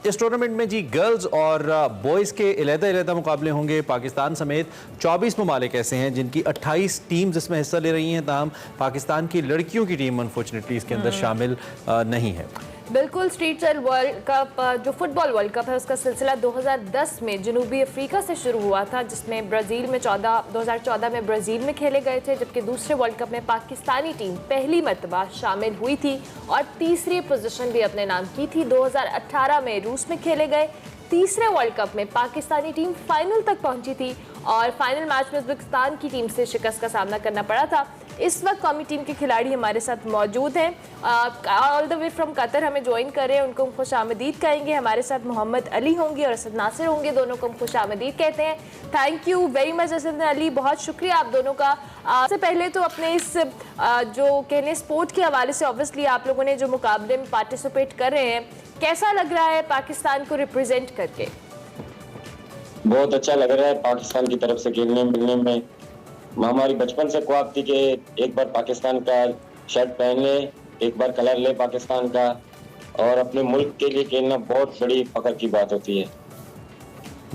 इस टूर्नामेंट में जी गर्ल्स और बॉयज़ के अलग-अलग मुकाबले होंगे। पाकिस्तान समेत 24 ममालिक ऐसे हैं जिनकी 28 टीम्स इसमें हिस्सा ले रही हैं, ताहम पाकिस्तान की लड़कियों की टीम अनफॉर्चुनेटली इसके अंदर शामिल नहीं है। बिल्कुल, स्ट्रीट चाइल्ड वर्ल्ड कप जो फुटबॉल वर्ल्ड कप है उसका सिलसिला 2010 में जनूबी अफ्रीका से शुरू हुआ था, जिसमें ब्राज़ील में 2014 में ब्राज़ील में खेले गए थे, जबकि दूसरे वर्ल्ड कप में पाकिस्तानी टीम पहली मरतबा शामिल हुई थी और तीसरी पोजीशन भी अपने नाम की थी। 2018 में रूस में खेले गए तीसरे वर्ल्ड कप में पाकिस्तानी टीम फाइनल तक पहुंची थी और फाइनल मैच में उज़्बेकिस्तान की टीम से शिकस्त का सामना करना पड़ा था। इस वक्त कौमी टीम के खिलाड़ी हमारे साथ मौजूद हैं, all the way from Qatar हमें ज्वाइन कर रहे हैं, उनको हम खुश आमदीद कहेंगे। हमारे साथ मोहम्मद अली होंगे और असद नासिर होंगे, दोनों को हम खुश आमदीद कहते हैं। Thank you very much Asad Ali, बहुत शुक्रिया आप दोनों का। सबसे पहले तो अपने इस जो कहने स्पोर्ट के हवाले से ऑब्वियसली आप लोगों ने जो मुकाबले में पार्टिसिपेट कर रहे हैं, कैसा लग रहा है पाकिस्तान को रिप्रेजेंट करके? बहुत अच्छा लग रहा है पाकिस्तान की तरफ से खेलने मिलने में। हमारी बचपन से ख्वाब थी कि एक बार पाकिस्तान का शर्ट पहन ले, एक बार कलर ले पाकिस्तान का, और अपने मुल्क के लिए खेलना बहुत बड़ी फख्र की बात होती है।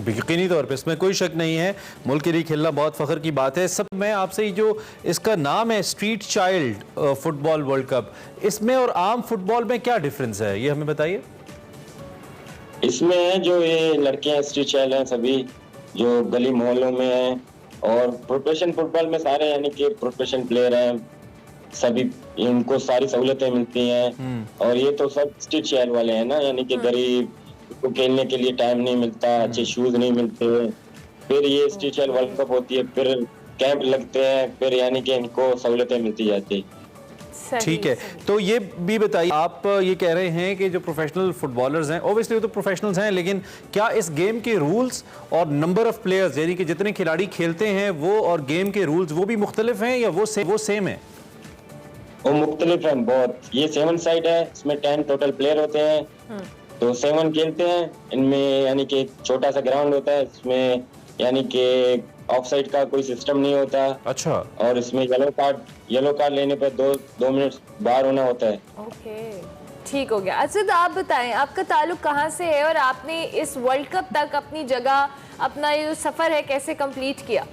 यकीनी तौर पे इसमें कोई शक नहीं है, मुल्क के लिए खेलना बहुत फ़ख्र की बात है। सब मैं आपसे जो इसका नाम है street child football world cup, इसमें और आम फुटबॉल में क्या डिफरेंस है, ये हमें बताइए। इसमें जो ये लड़कियां स्ट्रीट चाइल्ड हैं, सभी जो गली मोहल्लों में हैं, और प्रोफेशन फुटबॉल में सारे यानी कि प्रोफेशन प्लेयर हैं, सभी इनको सारी सहूलतें मिलती हैं। और ये तो सब स्ट्रीट चाइल्ड वाले हैं ना, यानी कि गरीब को खेलने के लिए टाइम नहीं मिलता, अच्छे शूज नहीं मिलते, फिर ये स्ट्रीट चाइल्ड वर्ल्ड कप होती है, फिर कैंप लगते हैं, फिर यानी कि इनको सहूलतें मिलती जाती है। ठीक है, तो ये भी बताइए, आप ये कह रहे हैं कि जो प्रोफेशनल फुटबॉलर्स हैं, ऑब्वियसली वो तो प्रोफेशनल्स हैं, लेकिन क्या इस गेम के रूल्स और नंबर ऑफ प्लेयर्स यानी कि जितने खिलाड़ी खेलते हैं वो और गेम के रूल्स वो भी मुख्तलिफ हैं या वो सेम है? वो मुख्तलिफ हैं बहुत। ये 7 साइड है, इसमें 10 टोटल प्लेयर होते हैं, तो 7 खेलते हैं। इनमें यानी कि एक छोटा सा ग्राउंड होता है, इसमें यानी कि ऑफसाइड का कोई सिस्टम नहीं होता। अच्छा। और इसमें येलो कार्ड लेने पर 2 मिनट बाहर होना होता है। ओके, ठीक हो गया। असद, आप बताएं आपका ताल्लुक कहाँ से है और आपने इस वर्ल्ड कप तक अपनी जगह, अपना ये जो सफर है कैसे कंप्लीट किया?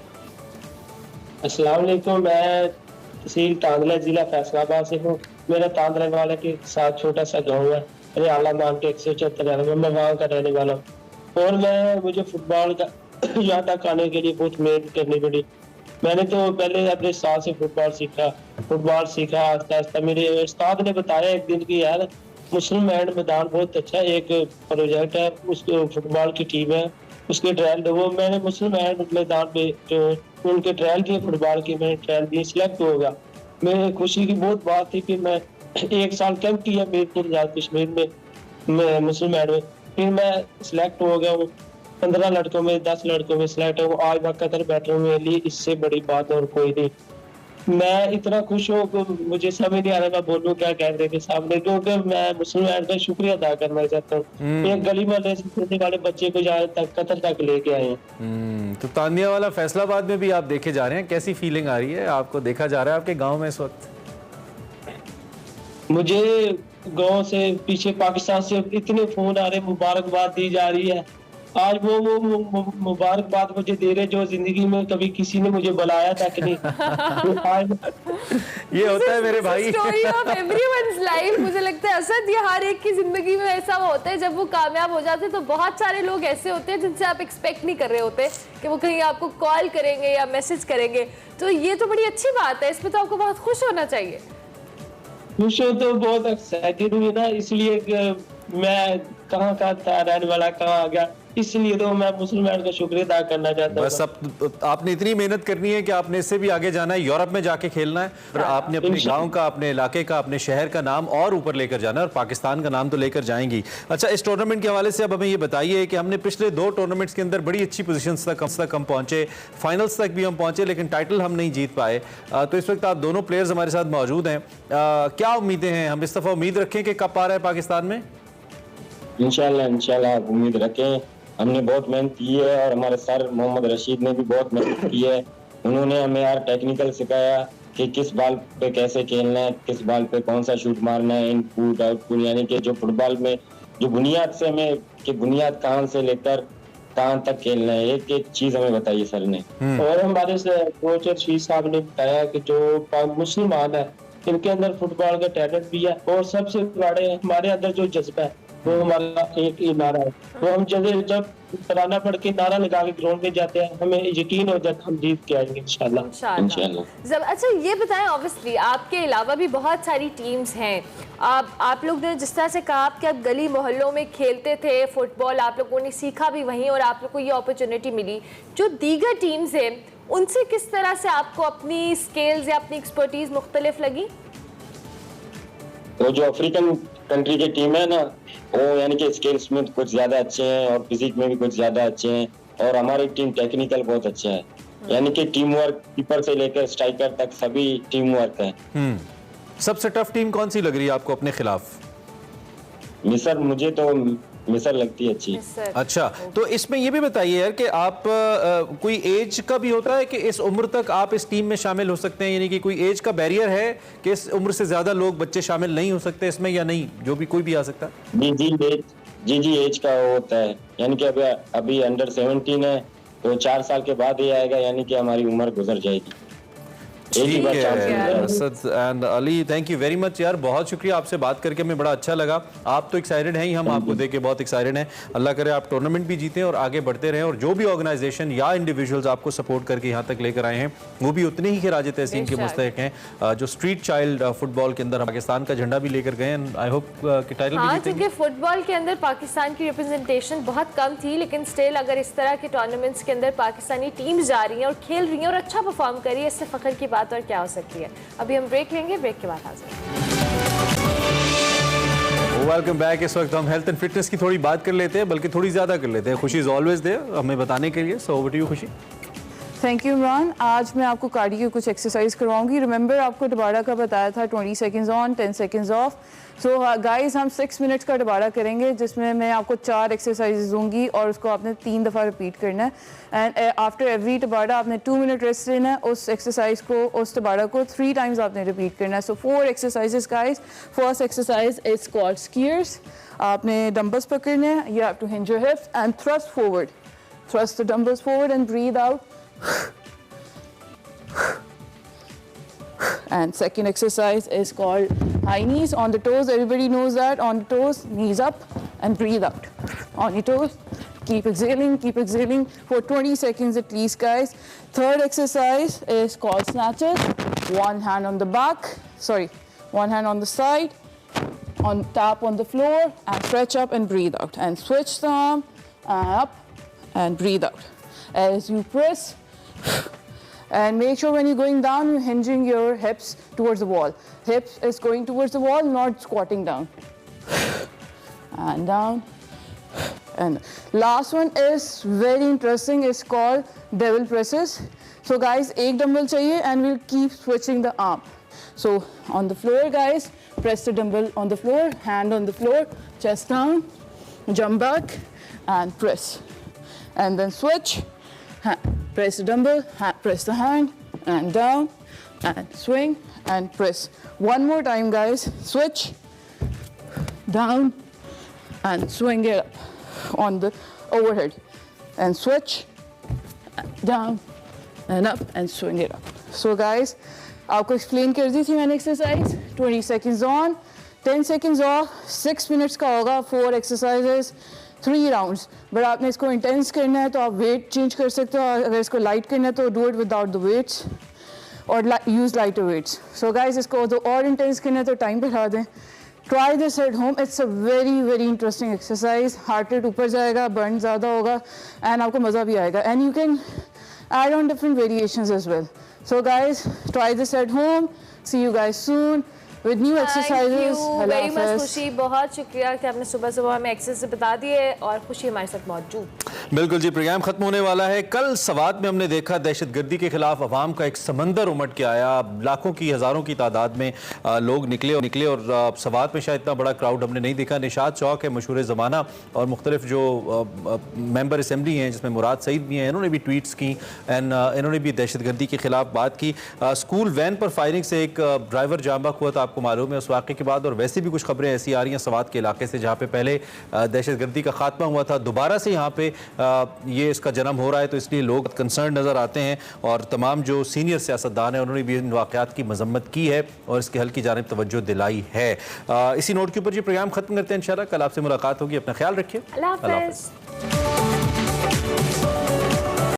अस्सलाम वालेकुम, मैं तहसील तांदला जिला फैसलाबाद से हूँ। मेरा तांदला वाले के साथ छोटा सा गाँव है, रियाला मान के 174, मैं वहाँ का रहने वाला हूँ। और मुझे फुटबॉल का यहाँ तक आने के लिए बहुत मेहनत करनी पड़ी। मैंने तो पहले अपने उस्ताद से फुटबॉल सीखा आस्ता आस्ता। मेरे उस्ताद ने बताया एक दिन की, यार मुस्लिम एंड मैदान बहुत अच्छा एक प्रोजेक्ट है, उसको फुटबॉल की टीम है, उसके ट्रायल दो। वो मैंने मुस्लिम एंड मैदान पे जो उनके ट्रायल दिए फुटबॉल की, मैंने ट्रायल दिए, सिलेक्ट हो गया। मेरे खुशी की बहुत बात थी कि मैं 1 साल कैंप किया मीरपुर आजाद कश्मीर में मुस्लिम एंड में, फिर मैं सिलेक्ट हो गया हूँ। 15 लड़कों में 10 लड़कों में सिलेक्ट हो। आज मैं कतर बैठे हुए लिए, इससे बड़ी बात और कोई नहीं। मैं इतना खुश हूँ कि मुझे समझ नहीं आ रहा मैं बोलूँ क्या कैमरे के सामने, क्योंकि मैं मुस्लिम एड का शुक्रिया अदा करना चाहता हूँ। एक गली मोहल्ले से खेलने वाले बच्चे को यहाँ तक कतर तक लेके आए हैं। तो तानिया वाला फैसलाबाद में भी आप देखे जा रहे हैं, कैसी फीलिंग आ रही है? आपको देखा जा रहा है आपके गाँव में इस वक्त? मुझे गांव से पीछे पाकिस्तान से इतने फोन आ रहे, मुबारकबाद दी जा रही है। आज वो मुबारकबाद मुझे दे रहे जो जिंदगी में कभी किसी ने मुझे बुलाया तक नहीं। ये होता है मेरे भाई। Story of everyone's life. मुझे लगता है असद ये हर एक की जिंदगी में ऐसा होता है, जब वो कामयाब हो जाते हैं तो बहुत सारे लोग ऐसे होते हैं जिनसे आप एक्सपेक्ट नहीं कर रहे होते कि वो कहीं आपको कॉल करेंगे या मैसेज करेंगे। तो ये तो बड़ी अच्छी बात है, इसमें तो आपको बहुत खुश होना चाहिए। खुश हो तो बहुत एक्साइटेड हुई ना, इसलिए मैं कहाँ का था, रहने वाला कहाँ आ गया, इसलिए तो मैं मुस्लिम एड का शुक्रिया अदा करना चाहता हूँ। बस अब आपने इतनी मेहनत करनी है कि आपने इससे भी आगे जाना है, यूरोप में जाके खेलना है और आपने अपने गांव का, अपने इलाके का, अपने शहर का नाम और ऊपर लेकर जाना है और पाकिस्तान का नाम तो लेकर जाएंगी। अच्छा, इस टूर्नामेंट के हवाले से अब हमें ये बताइए कि हमने पिछले 2 टूर्नामेंट्स के अंदर बड़ी अच्छी पोजीशंस तक हम पहुंचे, फाइनल्स तक भी हम पहुंचे, लेकिन टाइटल हम नहीं जीत पाए। तो इस वक्त आप दोनों प्लेयर्स हमारे साथ मौजूद हैं। क्या उम्मीदें हैं? हम इस दफ़ा उम्मीद रखें कि कप आ रहा है पाकिस्तान में? इंशाल्लाह उम्मीद रखें। हमने बहुत मेहनत की है और हमारे सर मोहम्मद रशीद ने भी बहुत मेहनत की है। उन्होंने हमें यार टेक्निकल सिखाया कि किस बॉल पे कैसे खेलना है, किस बॉल पे कौन सा शूट मारना है, इनपुट आउटपुट, यानी कि जो फुटबॉल में जो बुनियाद से हमें कि बुनियाद कहाँ से लेकर कहाँ तक खेलना है, एक एक चीज हमें बताइए सर ने। और हमारे कोच रशीद साहब ने बताया कि जो मुसलमान है इनके अंदर फुटबॉल का टैलेंट भी है और सबसे बड़े हमारे अंदर जो जज्बा है वो हमारा एक ही नारा है। तो हम जब तराना पढ़ के नारा लगा के ग्राउंड में जाते हैं, हमें यकीन हो जाता है हम जीत के आएंगे इंशाल्लाह। अच्छा ये बताएं, ऑब्वियसली आपके अलावा भी बहुत सारी टीम्स हैं। आप लोग ने जिस तरह से कहा कि आप गली मोहल्लों में खेलते थे फुटबॉल, आप लोगों ने सीखा भी वहीं और आप लोग को ये अपॉर्चुनिटी मिली। जो दीगर टीम्स हैं उनसे किस तरह से आपको अपनी स्किल्स या अपनी एक्सपर्टीज मुख्तलिफ लगी? तो जो अफ्रीकन कंट्री की टीम है ना, वो यानी कि स्किल्स में कुछ ज्यादा अच्छे हैं और फिजिक में भी कुछ ज्यादा अच्छे हैं और हमारी टीम टेक्निकल बहुत अच्छा है, यानी कि टीम वर्क कीपर से लेकर स्ट्राइकर तक सभी टीम वर्क है। सबसे टफ टीम कौन सी लग रही है आपको अपने खिलाफ? मिस्र, मुझे तो मिस्र लगती है अच्छी। अच्छा, तो इसमें ये भी बताइए यार कि आप कोई एज का भी होता है कि इस उम्र तक आप इस टीम में शामिल हो सकते हैं, यानी कि कोई एज का बैरियर है कि इस उम्र से ज्यादा लोग बच्चे शामिल नहीं हो सकते इसमें, या नहीं जो भी कोई भी आ सकता है? जी एज का होता है, यानी कि अभी अंडर 17 है तो 4 साल के बाद ये आएगा, यानी कि हमारी उम्र गुजर जाएगी। Asad and Ali, thank you very much यार, बहुत शुक्रिया, आपसे बात करके हमें बड़ा अच्छा लगा। आप तो एक्साइटेड हैं ही, हम आपको देख के बहुत एक्साइटेड हैं। अल्लाह करे आप टूर्नामेंट भी जीतें और आगे बढ़ते रहें और जो भी ऑर्गेनाइजेशन या इंडिविजुअल्स आपको सपोर्ट करके यहाँ तक लेकर आए हैं वो भी उतने ही खिराज तहसीन के मुस्तहिक हैं जो स्ट्रीट चाइल्ड फुटबॉल के अंदर पाकिस्तान का झंडा भी लेकर गए। आई होप कि टाइटल भी जीतेंगे। क्योंकि फुटबॉल के अंदर पाकिस्तान की रिप्रेजेंटेशन बहुत कम थी, लेकिन स्टिल अगर इस तरह के टूर्नामेंट्स के अंदर पाकिस्तानी टीम्स जा रही हैं और खेल रही हैं और अच्छा परफॉर्म कर रही है, इससे फख्र की बात और क्या हो सकती है। अभी हम ब्रेक लेंगे, ब्रेक के बाद हाजिर। Welcome back. इस वक्त हम हेल्थ एंड फिटनेस की थोड़ी बात कर लेते हैं, बल्कि थोड़ी ज्यादा कर लेते हैं। खुशी इज ऑलवेज देयर हमें बताने के लिए। सो ओवर टू यू खुशी। Thank you Imran. आज मैं आपको कार्डियो कुछ एक्सरसाइज करवाऊंगी। रिमेंबर आपको डबाड़ा का बताया था 20 seconds on 10 seconds of. So guys हम 6 मिनट्स का डबाड़ा करेंगे जिसमें मैं आपको 4 एक्सरसाइजेज दूंगी और उसको आपने 3 दफ़ा रिपीट करना है। एंड आफ्टर एवरी डबाड़ा आपने 2 मिनट रेस्ट लेना है। उस एक्सरसाइज को, उस डबाड़ा को 3 टाइम्स आपने रिपीट करना है। So 4 exercises guys. First exercise is squat skiers. आपने डंबल्स पकड़ने हैं। You have to hinge your hips and thrust forward. Thrust the dumbbells forward and breathe out. And second exercise is called high knees on the toes. Everybody knows that. On the toes, knees up and breathe out. On your toes, keep exhaling for 20 seconds at least, guys. Third exercise is called snatches. One hand on the back, one hand on the side, tap on the floor and stretch up and breathe out. And switch the arm up and breathe out. As you press, and make sure when you're going down, you're hinging your hips towards the wall. Hips is going towards the wall, not squatting down. And down. and last one is very interesting. It's called devil presses. So guys, एक dumbbell चाहिए and we'll keep switching the arm. So on the floor, guys, press the dumbbell on the floor, hand on the floor, chest down, jump back and press, and then switch. Press the dumbbell, press the hand and down and swing and press. One more time, guys. Switch, down and swing it up on the overhead, and switch, down and up and swing it up. So guys, आपको explain कर दी थी मैंने exercise. 20 seconds on, 10 seconds off, 6 minutes का होगा, 4 exercises, 3 rounds. But आपने इसको intense करना है तो आप वेट चेंज कर सकते हो. अगर इसको लाइट करना है तो do it without the weights और use lighter weights. So guys, इसको तो और इंटेंस करना है तो टाइम बढ़ा दें. Try this at home. It's a very very interesting exercise. Heart rate ऊपर जाएगा, बर्न ज़्यादा होगा एंड आपको मज़ा भी आएगा. And you can add on different variations as well. So guys, try this at home. See you guys soon with new exercises. Thank you very much खुशी. बहुत शुक्रिया कि आपने सुबह सुबह हमें एक्सरसाइज बता दिए और खुशी हमारे साथ मौजूद. बिल्कुल जी, प्रोग्राम खत्म होने वाला है. कल सवात में हमने देखा दहशतगर्दी के खिलाफ अवाम का एक समंदर उमड़ के आया. लाखों की हज़ारों की तादाद में लोग निकले और सवात में शायद इतना बड़ा क्राउड हमने नहीं देखा. निशात चौक है मशहूर ज़माना और मुख्तलिफ जो मेंबर असम्बली हैं जिसमें मुराद सईद भी हैं, इन्होंने भी ट्वीट्स की एंड इन्होंने भी दहशतगर्दी के खिलाफ बात की. स्कूल वैन पर फायरिंग से एक ड्राइवर जाँ बहक हुआ था, आपको मालूम है उस वाक़े के बाद. और वैसे भी कुछ खबरें ऐसी आ रही हैं सवात के इलाके से जहाँ पे पहले दहशतगर्दी का खात्मा हुआ था, दोबारा से यहाँ पे ये इसका जन्म हो रहा है. तो इसलिए लोग कंसर्न नज़र आते हैं और तमाम जो सीनियर सियासतदान हैं उन्होंने भी इन वाक़यात की मजम्मत की है और इसके हल की जानिब तवज्जो दिलाई है. इसी नोट के ऊपर ये प्रोग्राम खत्म करते हैं. इंशाल्लाह कल आपसे मुलाकात होगी. अपना ख्याल रखिए. अल्लाह हाफ़िज़.